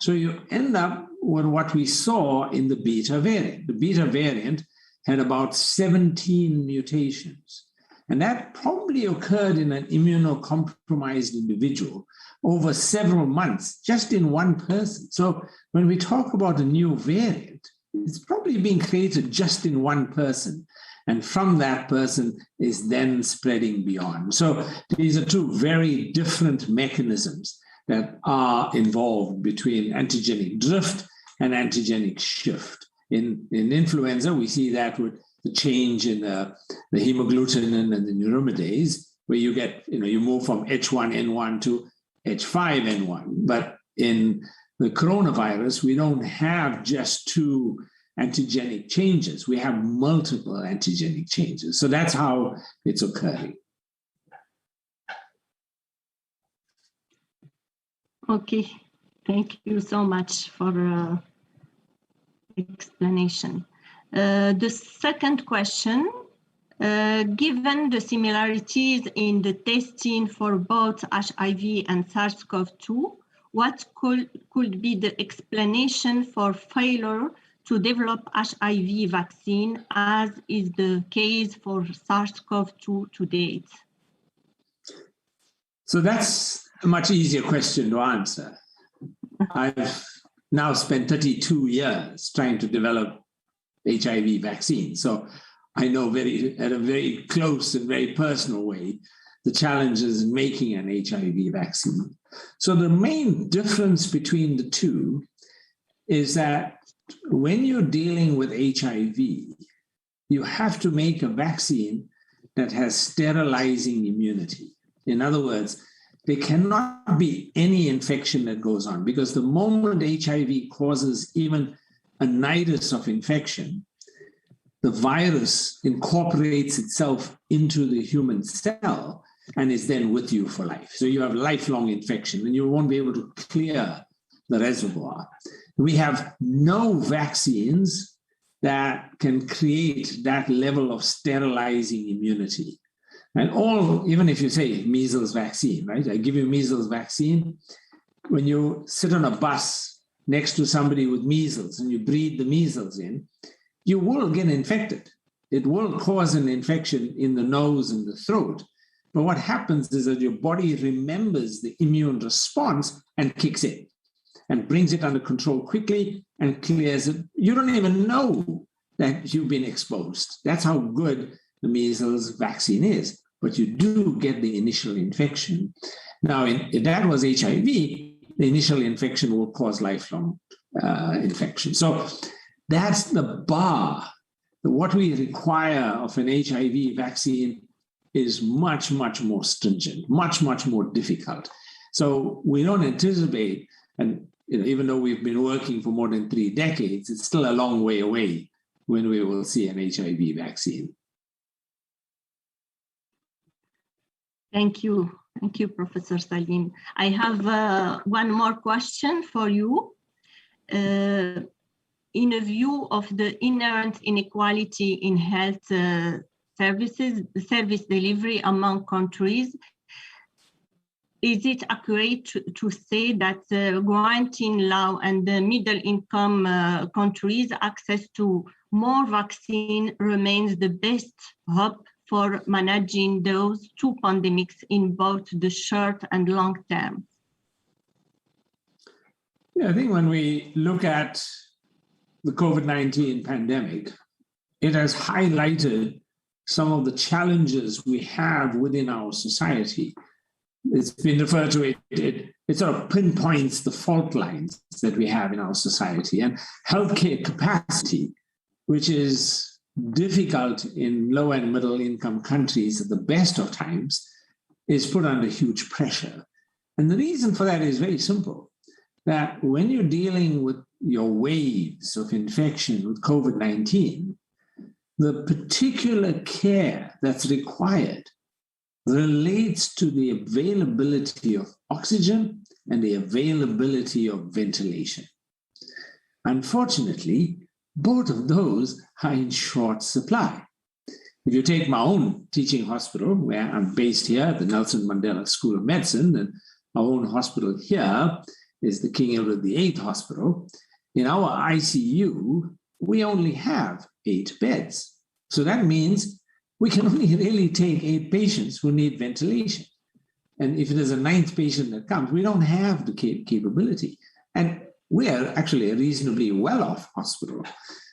So you end up with what we saw in the beta variant. The beta variant had about 17 mutations. And that probably occurred in an immunocompromised individual over several months, just in one person. So when we talk about a new variant, it's probably being created just in one person. And from that person is then spreading beyond. So these are two very different mechanisms that are involved between antigenic drift and antigenic shift. In influenza, we see that with the change in the hemagglutinin and the neuraminidase, where you get, you move from H1N1 to H5N1. But in the coronavirus, we don't have just 2 antigenic changes. We have multiple antigenic changes. So that's how it's occurring. Okay, thank you so much for explanation. The second question, given the similarities in the testing for both HIV and SARS-CoV-2, what could be the explanation for failure to develop HIV vaccine, as is the case for SARS-CoV-2 to date? So that's a much easier question to answer. I've now spent 32 years trying to develop HIV vaccine. So I know at a very close and very personal way the challenges in making an HIV vaccine. So the main difference between the two is that when you're dealing with HIV, you have to make a vaccine that has sterilizing immunity. In other words, there cannot be any infection that goes on, because the moment HIV causes even a nidus of infection, the virus incorporates itself into the human cell and is then with you for life. So you have lifelong infection and you won't be able to clear the reservoir. We have no vaccines that can create that level of sterilizing immunity. And even if you say measles vaccine, right? I give you measles vaccine. When you sit on a bus next to somebody with measles and you breathe the measles in, you will get infected. It will cause an infection in the nose and the throat. But what happens is that your body remembers the immune response and kicks in and brings it under control quickly and clears it. You don't even know that you've been exposed. That's how good the measles vaccine is. But you do get the initial infection. Now, if that was HIV, the initial infection will cause lifelong infection. So that's the bar. What we require of an HIV vaccine is much, much more stringent, much, much more difficult. So we don't anticipate, and even though we've been working for more than 3 decades, it's still a long way away when we will see an HIV vaccine. Thank you. Thank you, Professor Salim. I have one more question for you. In a view of the inherent inequality in health service delivery among countries, is it accurate to say that granting low and middle income countries access to more vaccine remains the best hope for managing those two pandemics in both the short and long term? Yeah, I think when we look at the COVID-19 pandemic, it has highlighted some of the challenges we have within our society. It's been referred to, it sort of pinpoints the fault lines that we have in our society, and healthcare capacity, which is difficult in low and middle income countries at the best of times, is put under huge pressure. And the reason for that is very simple, that when you're dealing with your waves of infection with COVID-19, the particular care that's required relates to the availability of oxygen and the availability of ventilation. Unfortunately, both of those are in short supply. If you take my own teaching hospital, where I'm based here at the Nelson Mandela School of Medicine, and our own hospital here is the King Edward VIII Hospital, in our ICU, we only have 8 beds. So that means we can only really take 8 patients who need ventilation. And if there's a 9th patient that comes, we don't have the capability. And we are actually a reasonably well-off hospital.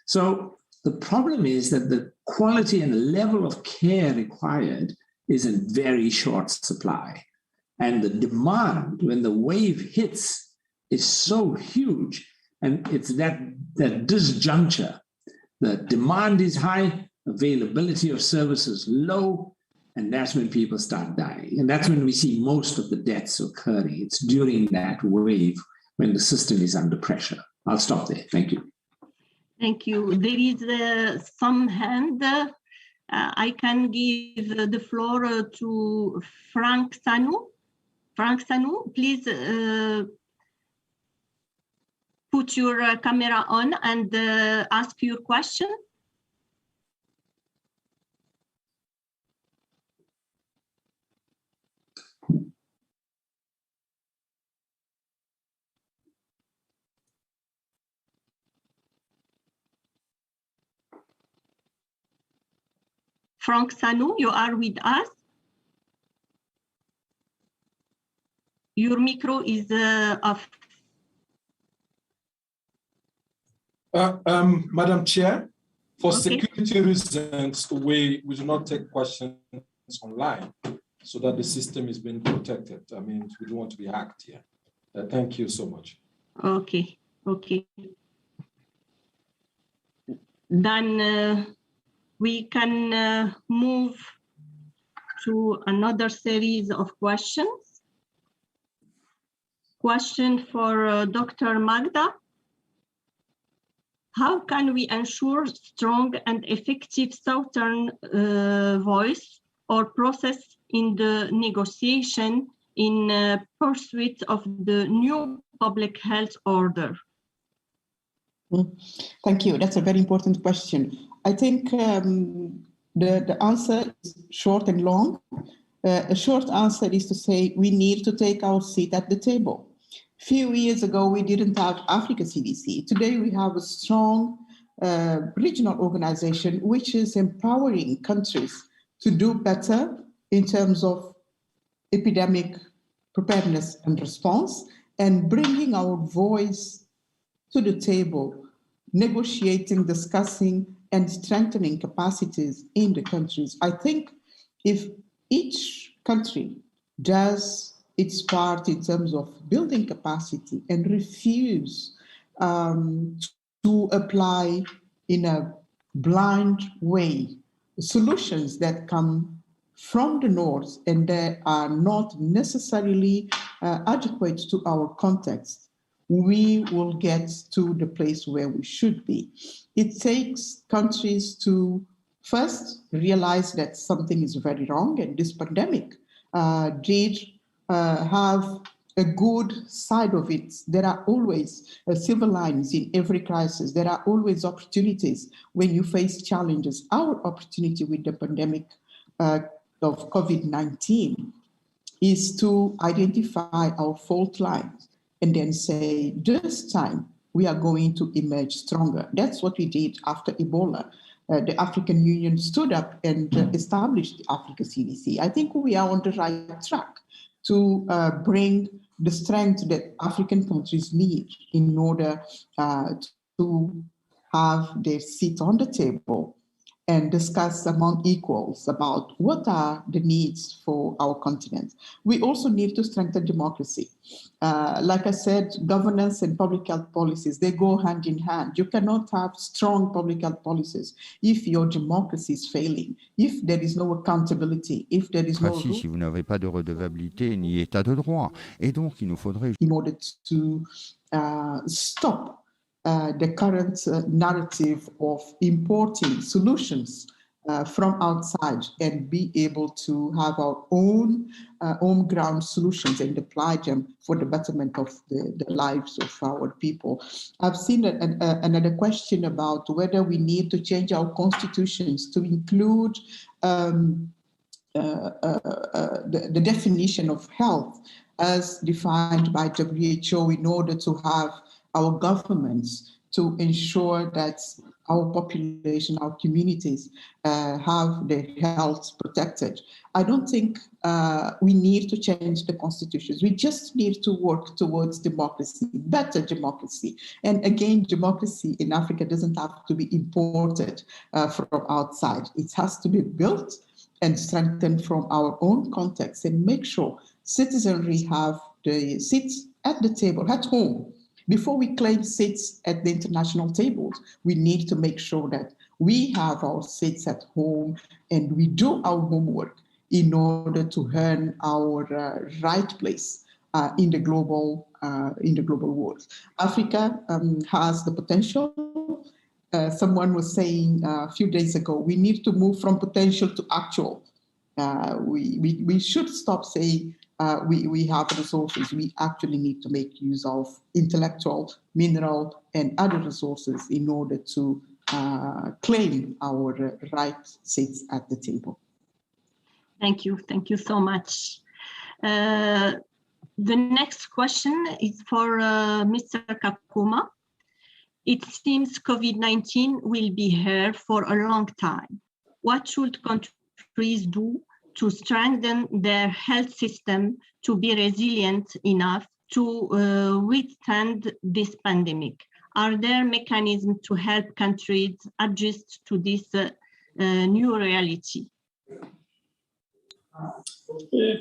So the problem is that the quality and the level of care required is in very short supply. And the demand, when the wave hits, is so huge. And it's that disjuncture. The demand is high, availability of services low, and that's when people start dying. And that's when we see most of the deaths occurring. It's during that wave when the system is under pressure. I'll stop there. Thank you. Thank you. There is some hand. I can give the floor to Frank Sanu. Frank Sanu, please put your camera on and ask your question? Frank Sanu, you are with us? Your micro is off. Madam Chair, for Okay. security reasons, we do not take questions online so that the system is being protected. I mean, we don't want to be hacked here. Thank you so much. Okay, okay. Then we can move to another series of questions. Question for Dr. Magda. How can we ensure strong and effective Southern voice or process in the negotiation in pursuit of the new public health order? Thank you. That's a very important question. I think the answer is short and long. A short answer is to say we need to take our seat at the table. Few years ago, we didn't have Africa CDC. Today, we have a strong regional organization which is empowering countries to do better in terms of epidemic preparedness and response, and bringing our voice to the table, negotiating, discussing, and strengthening capacities in the countries. I think if each country does its part in terms of building capacity and refuse to apply in a blind way solutions that come from the north and that are not necessarily adequate to our context, we will get to the place where we should be. It takes countries to first realize that something is very wrong, and this pandemic did have a good side of it. There are always silver linings in every crisis. There are always opportunities when you face challenges. Our opportunity with the pandemic of COVID-19 is to identify our fault lines and then say, this time we are going to emerge stronger. That's what we did after Ebola. The African Union stood up and established the Africa CDC. I think we are on the right track to bring the strength that African countries need in order to have their seat on the table and discuss among equals about what are the needs for our continent. We also need to strengthen democracy. Like I said, governance and public health policies, they go hand in hand. You cannot have strong public health policies if your democracy is failing, if there is no accountability, if there is no... Si vous n'avez pas de redevabilité ni état de droit. Et donc, il nous faudrait... In order to stop the current narrative of importing solutions from outside and be able to have our own on-ground solutions and apply them for the betterment of the lives of our people. I've seen another question about whether we need to change our constitutions to include the definition of health as defined by WHO in order to have our governments to ensure that our population, our communities have their health protected. I don't think we need to change the constitutions. We just need to work towards democracy, better democracy. And again, democracy in Africa doesn't have to be imported from outside. It has to be built and strengthened from our own context and make sure citizenry have the seats at the table, at home. Before we claim seats at the international tables, we need to make sure that we have our seats at home and we do our homework in order to earn our right place in the global world. Africa has the potential. Someone was saying a few days ago, we need to move from potential to actual. We should stop saying we have resources, we actually need to make use of intellectual, mineral, and other resources in order to claim our right seats at the table. Thank you so much. The next question is for Mr. Kakuma. It seems COVID-19 will be here for a long time. What should countries do to strengthen their health system to be resilient enough to withstand this pandemic? Are there mechanisms to help countries adjust to this new reality?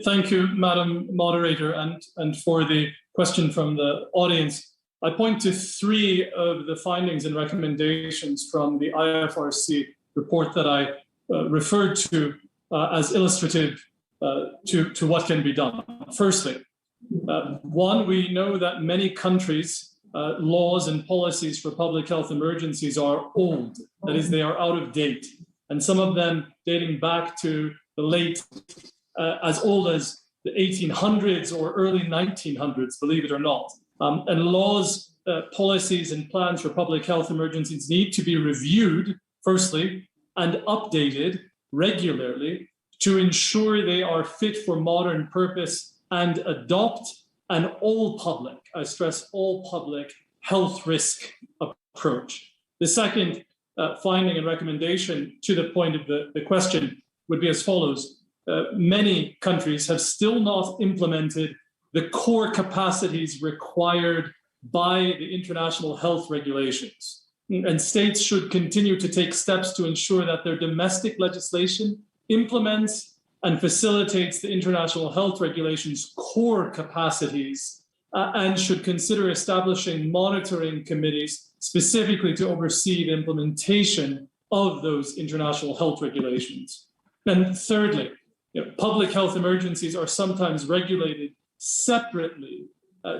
Thank you, Madam Moderator, and for the question from the audience. I point to three of the findings and recommendations from the IFRC report that I referred to as illustrative to what can be done. Firstly, one, we know that many countries' laws and policies for public health emergencies are old. That is, they are out of date. And some of them dating back to the late, as old as the 1800s or early 1900s, believe it or not. And laws, policies, and plans for public health emergencies need to be reviewed, firstly, and updated regularly to ensure they are fit for modern purpose and adopt an all public, I stress all public, health risk approach. The second finding and recommendation to the point of the question would be as follows. Many countries have still not implemented the core capacities required by the international health regulations. And states should continue to take steps to ensure that their domestic legislation implements and facilitates the international health regulations' core capacities and should consider establishing monitoring committees specifically to oversee the implementation of those international health regulations. And thirdly, public health emergencies are sometimes regulated separately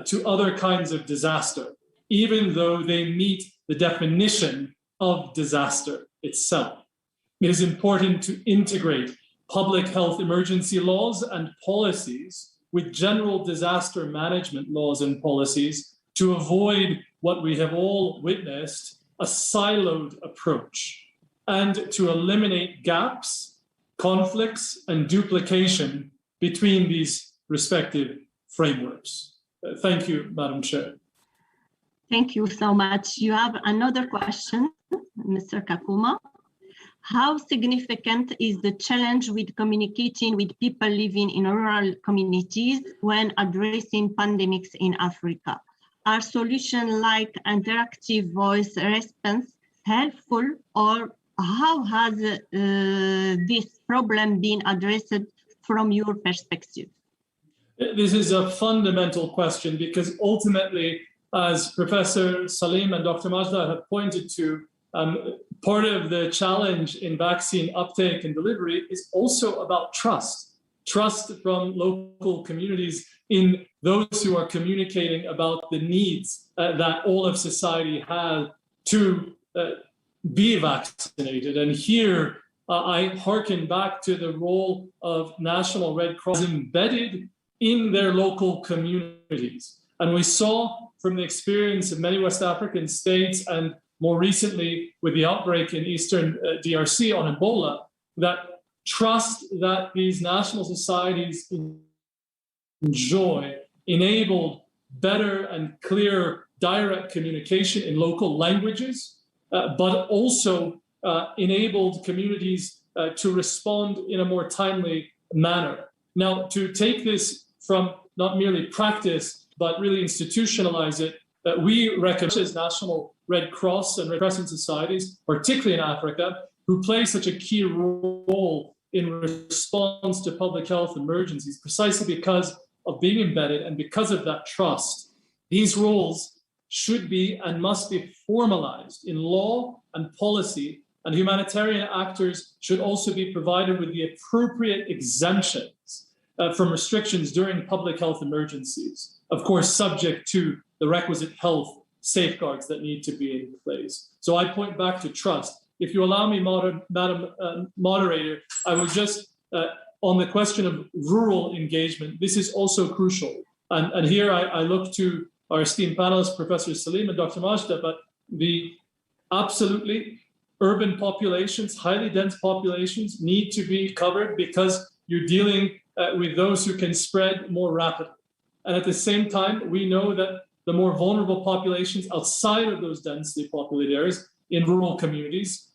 to other kinds of disaster, even though they meet the definition of disaster itself. It is important to integrate public health emergency laws and policies with general disaster management laws and policies to avoid what we have all witnessed, a siloed approach, and to eliminate gaps, conflicts, and duplication between these respective frameworks. Thank you, Madam Chair. Thank you so much. You have another question, Mr. Kakuma. How significant is the challenge with communicating with people living in rural communities when addressing pandemics in Africa? Are solutions like interactive voice response helpful, or how has this problem been addressed from your perspective? This is a fundamental question because ultimately, as Professor Salim and Dr. Majda have pointed to, part of the challenge in vaccine uptake and delivery is also about trust from local communities in those who are communicating about the needs that all of society has to be vaccinated. And here I hearken back to the role of National Red Cross embedded in their local communities. And we saw from the experience of many West African states and more recently with the outbreak in Eastern DRC on Ebola, that trust that these national societies enjoy enabled better and clearer direct communication in local languages, but also enabled communities to respond in a more timely manner. Now, to take this from not merely practice, but really institutionalize it, that we recommend as National Red Cross and Red Crescent societies, particularly in Africa, who play such a key role in response to public health emergencies, precisely because of being embedded and because of that trust. These roles should be and must be formalized in law and policy, and humanitarian actors should also be provided with the appropriate exemptions from restrictions during public health emergencies, of course, subject to the requisite health safeguards that need to be in place. So I point back to trust. If you allow me, Madam Moderator, I would just on the question of rural engagement, this is also crucial. And here I look to our esteemed panelists, Professor Salim and Dr. Majda, but the absolutely urban populations, highly dense populations need to be covered because you're dealing with those who can spread more rapidly. And at the same time, we know that the more vulnerable populations outside of those densely populated areas in rural communities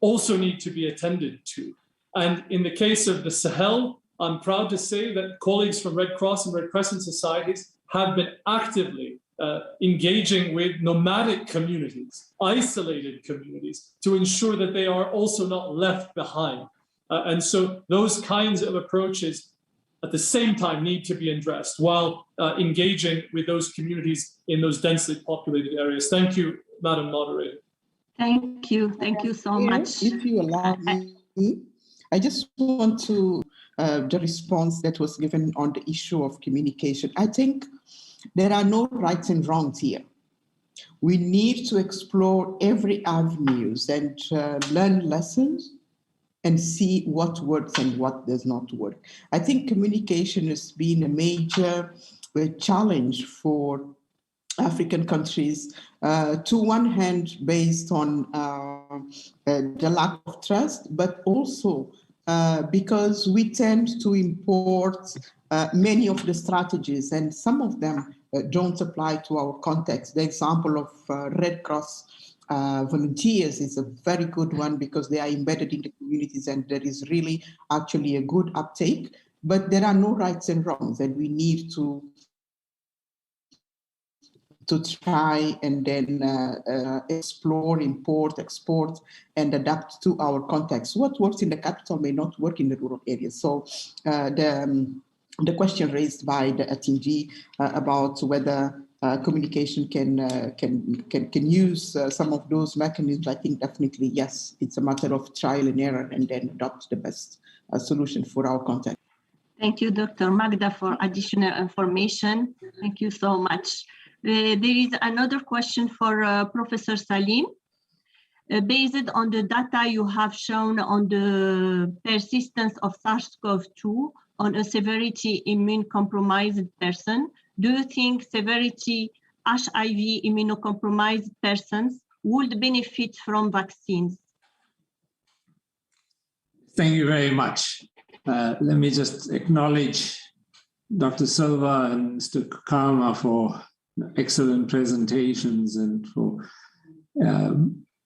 also need to be attended to. And in the case of the Sahel, I'm proud to say that colleagues from Red Cross and Red Crescent societies have been actively engaging with nomadic communities, isolated communities, to ensure that they are also not left behind. And so those kinds of approaches at the same time need to be addressed while engaging with those communities in those densely populated areas. Thank you, Madam Moderator. Thank you. Thank you so much. If you allow me, I just want to, the response that was given on the issue of communication. I think there are no rights and wrongs here. We need to explore every avenues and learn lessons and see what works and what does not work. I think communication has been a major challenge for African countries, to one hand based on the lack of trust, but also because we tend to import many of the strategies, and some of them don't apply to our context. The example of Red Cross volunteers is a very good one because they are embedded in the communities and there is really actually a good uptake, but there are no rights and wrongs, and we need to try and then explore, import, export, and adapt to our context. What works in the capital may not work in the rural areas. So the question raised by the attendee about whether communication can use some of those mechanisms, I think definitely yes. It's a matter of trial and error and then adopt the best solution for our context. Thank you, Dr. Magda, for additional information. Thank you so much. There is another question for Professor Salim. Based on the data you have shown on the persistence of SARS-CoV-2 on a severity immune-compromised person, do you think severity HIV immunocompromised persons would benefit from vaccines? Thank you very much. Let me just acknowledge Dr. Silva and Mr. Kukama for excellent presentations and for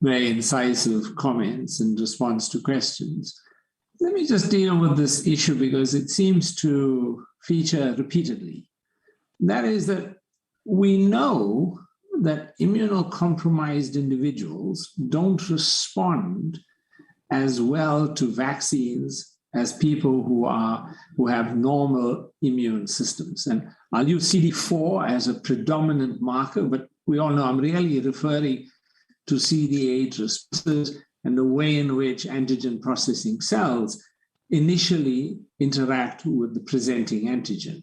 very incisive comments in response to questions. Let me just deal with this issue because it seems to feature repeatedly. That is that we know that immunocompromised individuals don't respond as well to vaccines as people who have normal immune systems. And I'll use CD4 as a predominant marker, but we all know I'm really referring to CD8 responses and the way in which antigen processing cells initially interact with the presenting antigen.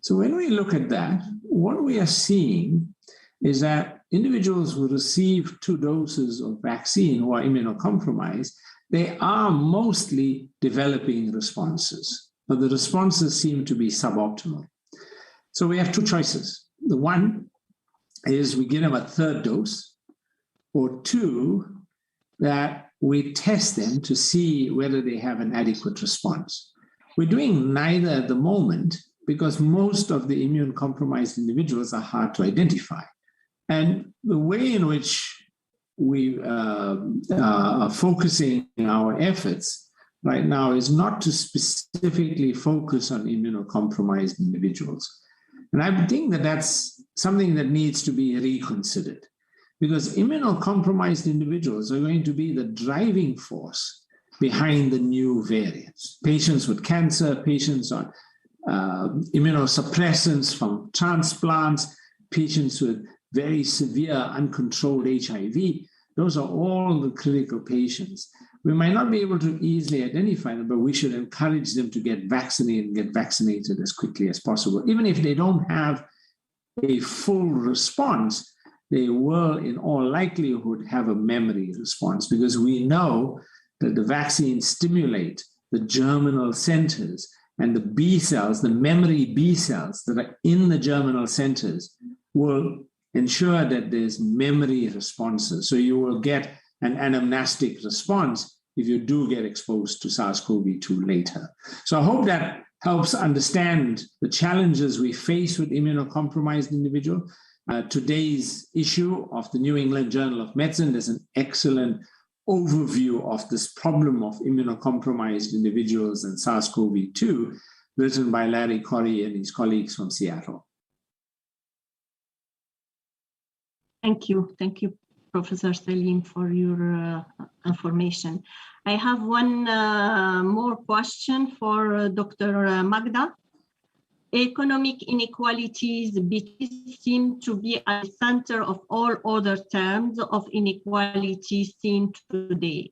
So when we look at that, what we are seeing is that individuals who receive 2 doses of vaccine who are immunocompromised, they are mostly developing responses, but the responses seem to be suboptimal. So we have 2 choices. The one is we give them a 3rd dose, or 2, that we test them to see whether they have an adequate response. We're doing neither at the moment because most of the immune-compromised individuals are hard to identify. And the way in which we are focusing our efforts right now is not to specifically focus on immunocompromised individuals. And I think that that's something that needs to be reconsidered because immunocompromised individuals are going to be the driving force behind the new variants. Patients with cancer, patients on immunosuppressants from transplants, patients with very severe uncontrolled HIV, those are all the critical patients. We might not be able to easily identify them, but we should encourage them to get vaccinated as quickly as possible. Even if they don't have a full response, they will in all likelihood have a memory response because we know that the vaccines stimulate the germinal centers, and the B cells, the memory B cells that are in the germinal centers will ensure that there's memory responses. So you will get an anamnestic response if you do get exposed to SARS-CoV-2 later. So I hope that helps understand the challenges we face with immunocompromised individuals. Today's issue of the New England Journal of Medicine is an excellent overview of this problem of immunocompromised individuals and SARS-CoV-2, written by Larry Corey and his colleagues from Seattle. Thank you, Professor Salim, for your information. I have one more question for Dr. Magda. Economic inequalities seem to be at the center of all other terms of inequality seen today.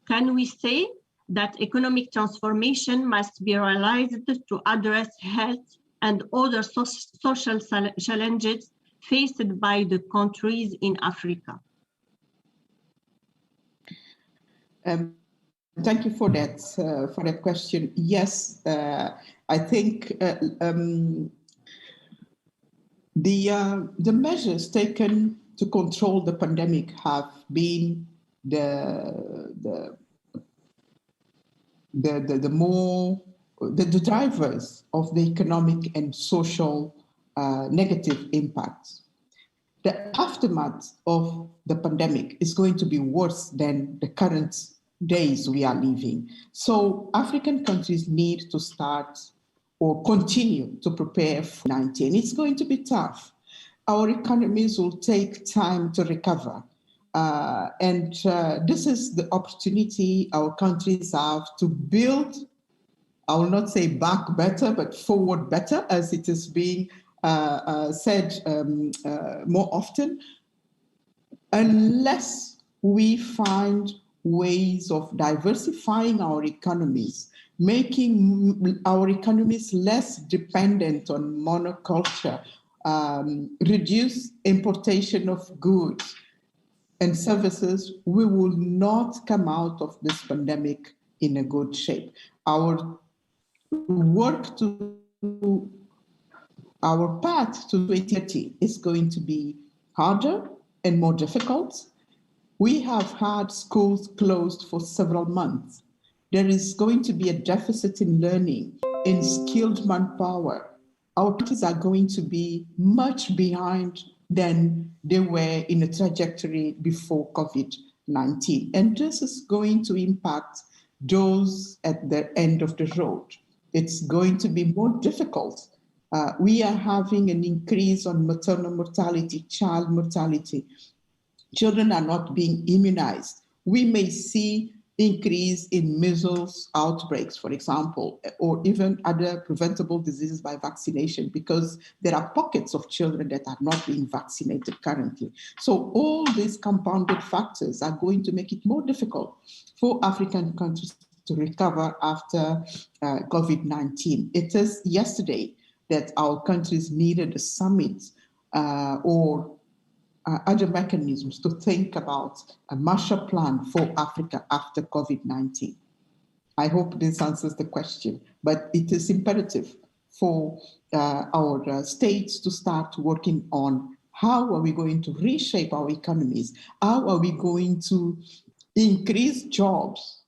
Can we say that economic transformation must be realized to address health and other social challenges faced by the countries in Africa? Thank you for that question. Yes, I think the measures taken to control the pandemic have been the drivers of the economic and social negative impacts. The aftermath of the pandemic is going to be worse than the current days we are living. So African countries need to start or continue to prepare for 19. It's going to be tough. Our economies will take time to recover. And this is the opportunity our countries have to build, I will not say back better, but forward better, as it is being said more often, unless we find ways of diversifying our economies, making our economies less dependent on monoculture, reduce importation of goods and services, we will not come out of this pandemic in a good shape. Our path to 2030 is going to be harder and more difficult. We have had schools closed for several months. There is going to be a deficit in learning, in skilled manpower. Our countries are going to be much behind than they were in a trajectory before COVID-19. And this is going to impact those at the end of the road. It's going to be more difficult. We are having an increase on maternal mortality, child mortality. Children are not being immunized. We may see increase in measles outbreaks, for example, or even other preventable diseases by vaccination, because there are pockets of children that are not being vaccinated currently. So all these compounded factors are going to make it more difficult for African countries to recover after COVID-19. It is yesterday that our countries needed a summit or other mechanisms to think about a Marshall Plan for Africa after COVID-19. I hope this answers the question, but it is imperative for our states to start working on how are we going to reshape our economies? How are we going to increase jobs?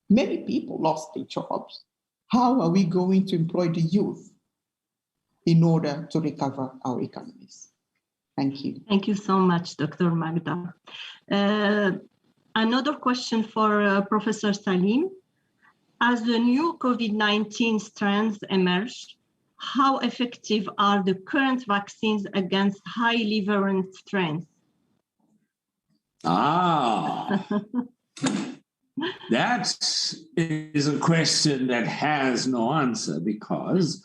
Many people lost their jobs. How are we going to employ the youth in order to recover our economies? Thank you. Thank you so much, Dr. Magda. Another question for Professor Salim. As the new COVID-19 strands emerge, how effective are the current vaccines against highly virulent strains? That is a question that has no answer, because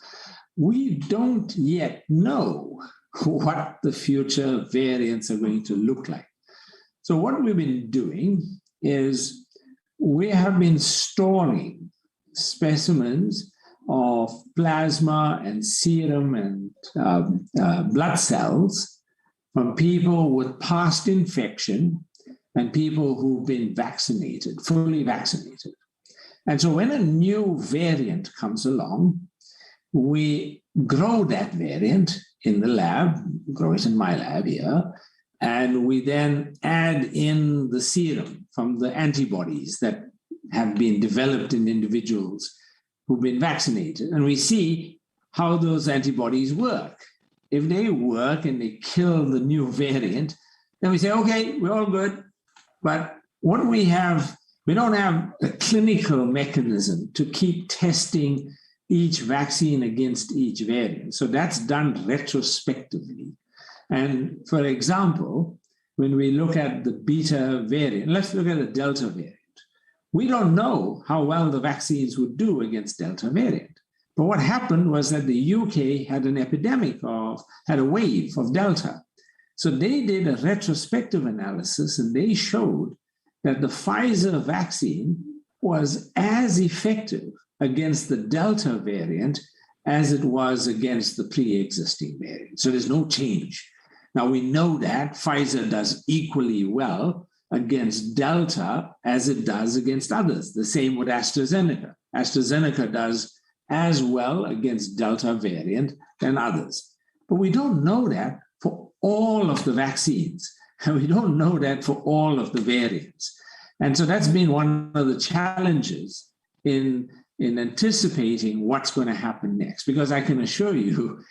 we don't yet know what the future variants are going to look like. So what we've been doing is we have been storing specimens of plasma and serum and blood cells from people with past infection and people who've been vaccinated, fully vaccinated. And so when a new variant comes along, we grow that variant in the lab, grow it in my lab here, and we then add in the serum from the antibodies that have been developed in individuals who've been vaccinated. And we see how those antibodies work. If they work and they kill the new variant, then we say, okay, we're all good. But what we don't have a clinical mechanism to keep testing each vaccine against each variant. So that's done retrospectively. And for example, when we look at the beta variant, let's look at the Delta variant. We don't know how well the vaccines would do against Delta variant. But what happened was that the UK had an epidemic had a wave of Delta. So they did a retrospective analysis and they showed that the Pfizer vaccine was as effective against the Delta variant as it was against the pre-existing variant. So there's no change. Now we know that Pfizer does equally well against Delta as it does against others. The same with AstraZeneca. AstraZeneca does as well against Delta variant than others. But we don't know that for all of the vaccines, and we don't know that for all of the variants. And so that's been one of the challenges in anticipating what's going to happen next, because I can assure you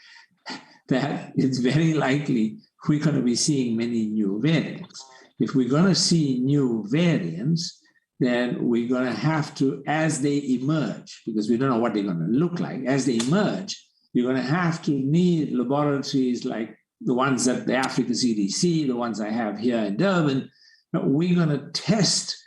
that it's very likely we're going to be seeing many new variants. If we're going to see new variants, then we're going to have to, as they emerge, because we don't know what they're going to look like, as they emerge, you're going to have to need laboratories like the ones at the Africa CDC, the ones I have here in Durban. We're going to test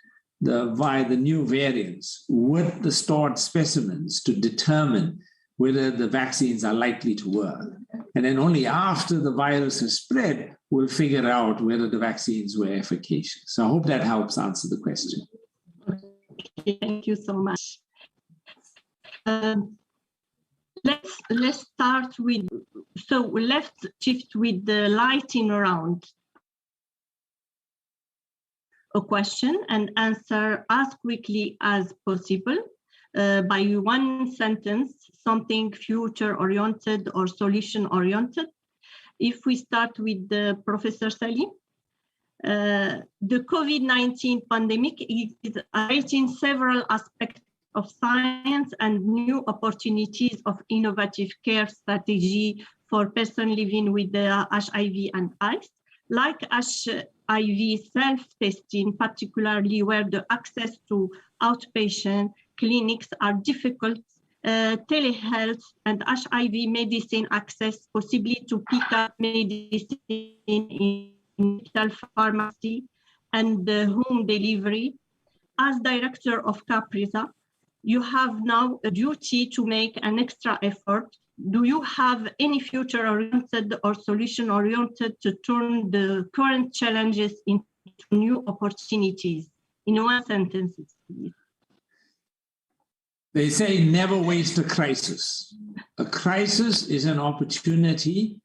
the new variants with the stored specimens to determine whether the vaccines are likely to work. And then only after the virus has spread, we'll figure out whether the vaccines were efficacious. So I hope that helps answer the question. Okay, thank you so much. Let's start with, so let's shift with the lightning round. A question and answer as quickly as possible by one sentence, something future-oriented or solution-oriented. If we start with Professor Salim, the COVID-19 pandemic is creating several aspects of science and new opportunities of innovative care strategy for persons living with the HIV and AIDS, like HIV self-testing, particularly where the access to outpatient clinics are difficult, telehealth and HIV medicine access, possibly to pick up medicine in medical pharmacy, and home delivery. As director of CAPRISA, you have now a duty to make an extra effort. Do you have any future-oriented or solution-oriented to turn the current challenges into new opportunities? In one sentence, please. They say never waste a crisis. A crisis is an opportunity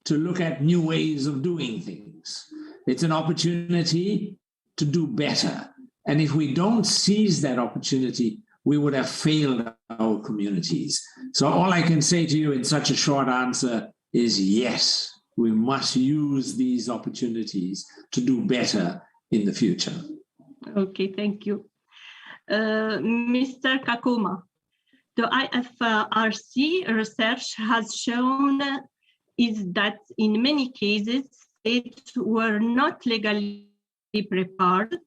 to look at new ways of doing things. It's an opportunity to do better. And if we don't seize that opportunity, we would have failed our communities. So all I can say to you in such a short answer is yes, we must use these opportunities to do better in the future. Okay, thank you. Mr. Kakoma, the IFRC research has shown is that in many cases, states were not legally prepared.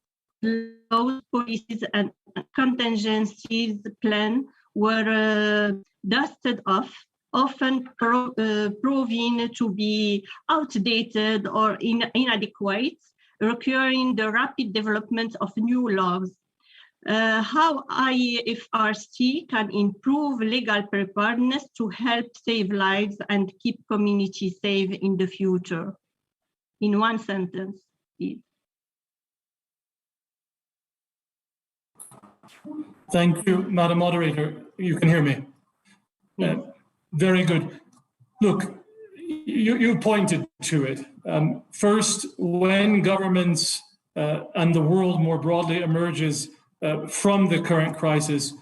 Laws, policies, and contingencies plan were dusted off, often proving to be outdated or inadequate, requiring the rapid development of new laws. How IFRC can improve legal preparedness to help save lives and keep communities safe in the future? In one sentence, please. Thank you, Madam Moderator. You can hear me. Very good. Look, you pointed to it. First, when governments and the world more broadly emerges from the current crisis,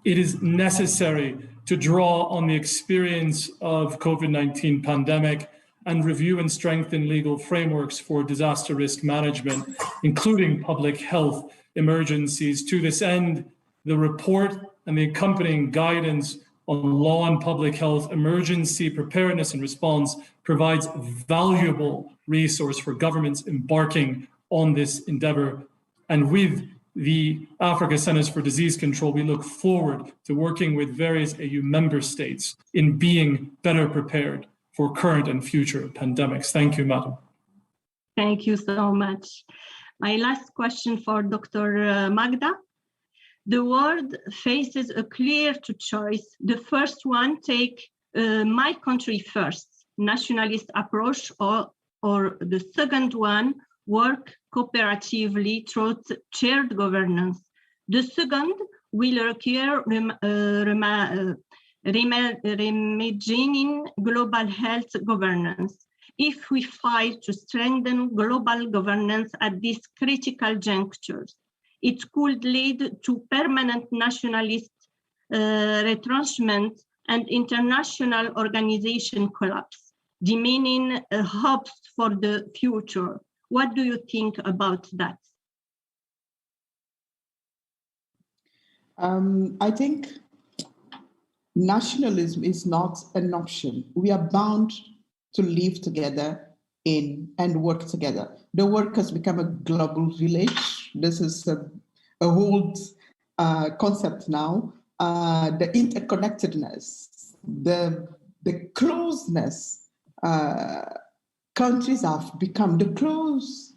it is necessary to draw on the experience of COVID-19 pandemic and review and strengthen legal frameworks for disaster risk management, including public health emergencies. To this end, the report and the accompanying guidance on law and public health emergency preparedness and response provides valuable resource for governments embarking on this endeavor. And with the Africa Centers for Disease Control, we look forward to working with various AU member states in being better prepared for current and future pandemics. Thank you, Madam. Thank you so much. My last question for Dr. Magda. The world faces a clear choice. The first one, take my country first, nationalist approach, or the second one, work cooperatively through shared governance. The second will require reimagining global health governance. If we fight to strengthen global governance at these critical junctures, it could lead to permanent nationalist retrenchment and international organization collapse, demeaning hopes for the future. What do you think about that? I think nationalism is not an option. We are bound to live together and work together. The work has become a global village. This is a old concept now. The interconnectedness, the closeness countries have become, the close.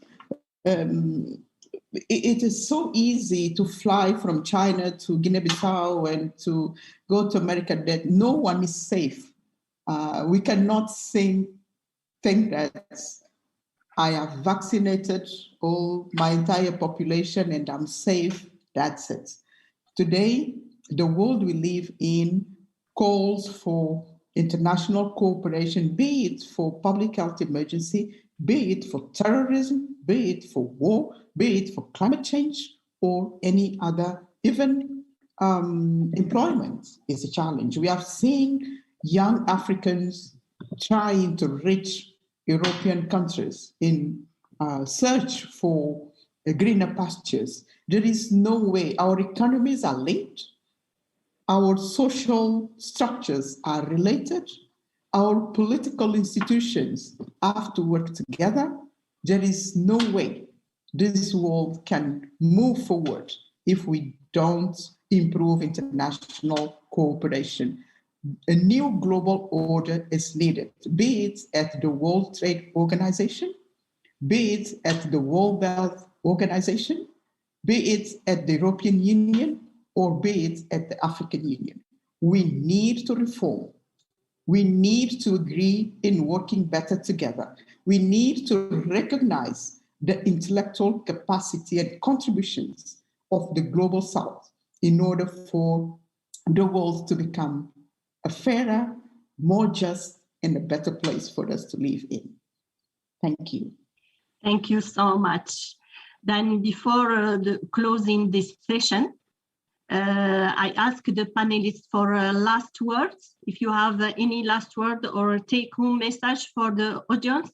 It is so easy to fly from China to Guinea-Bissau and to go to America that no one is safe. We cannot think that I have vaccinated all my entire population and I'm safe, that's it. Today, the world we live in calls for international cooperation, be it for public health emergency, be it for terrorism, be it for war, be it for climate change or any other, even employment is a challenge. We are seeing young Africans trying to reach European countries in search for greener pastures. There is no way. Our economies are linked. Our social structures are related. Our political institutions have to work together. There is no way this world can move forward if we don't improve international cooperation. A new global order is needed, be it at the World Trade Organization, be it at the World Health Organization, be it at the European Union, or be it at the African Union. We need to reform. We need to agree in working better together. We need to recognize the intellectual capacity and contributions of the Global South in order for the world to become a fairer, more just, and a better place for us to live in. Thank you. Thank you so much. Then before closing this session, I ask the panelists for last words. If you have any last word or take-home message for the audience.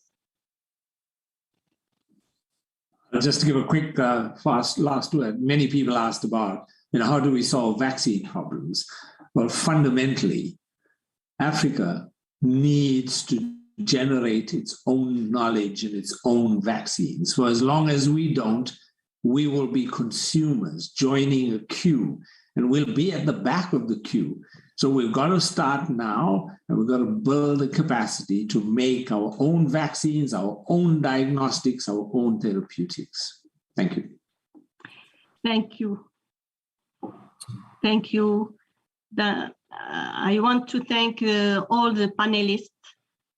Just to give a quick, fast last word. Many people asked about, how do we solve vaccine problems? Well, fundamentally, Africa needs to generate its own knowledge and its own vaccines. For as long as we don't, we will be consumers joining a queue, and we'll be at the back of the queue. So we've got to start now, and we've got to build the capacity to make our own vaccines, our own diagnostics, our own therapeutics. Thank you. Thank you. Thank you. I want to thank all the panelists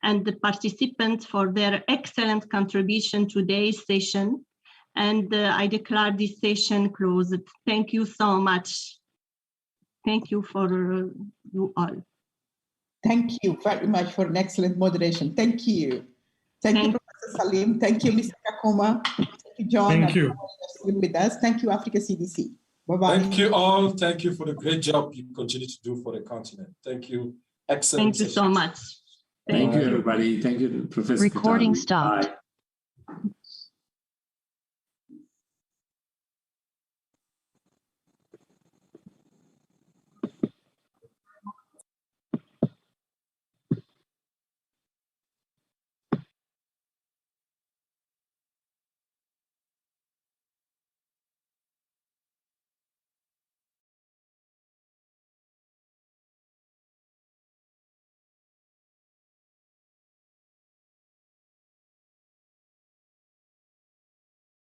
and the participants for their excellent contribution to today's session. And I declare this session closed. Thank you so much. Thank you for you all. Thank you very much for an excellent moderation. Thank you. Thank you, Professor Salim. Thank you, Mr. Kakoma. Thank you, John. Thank you. With us. Thank you, Africa CDC. Bye-bye. Thank you all. Thank you for the great job you continue to do for the continent. Thank you. Excellent. Thank you so much. Thank you, everybody. Thank you, Professor Recording Katabi. stopped. Bye.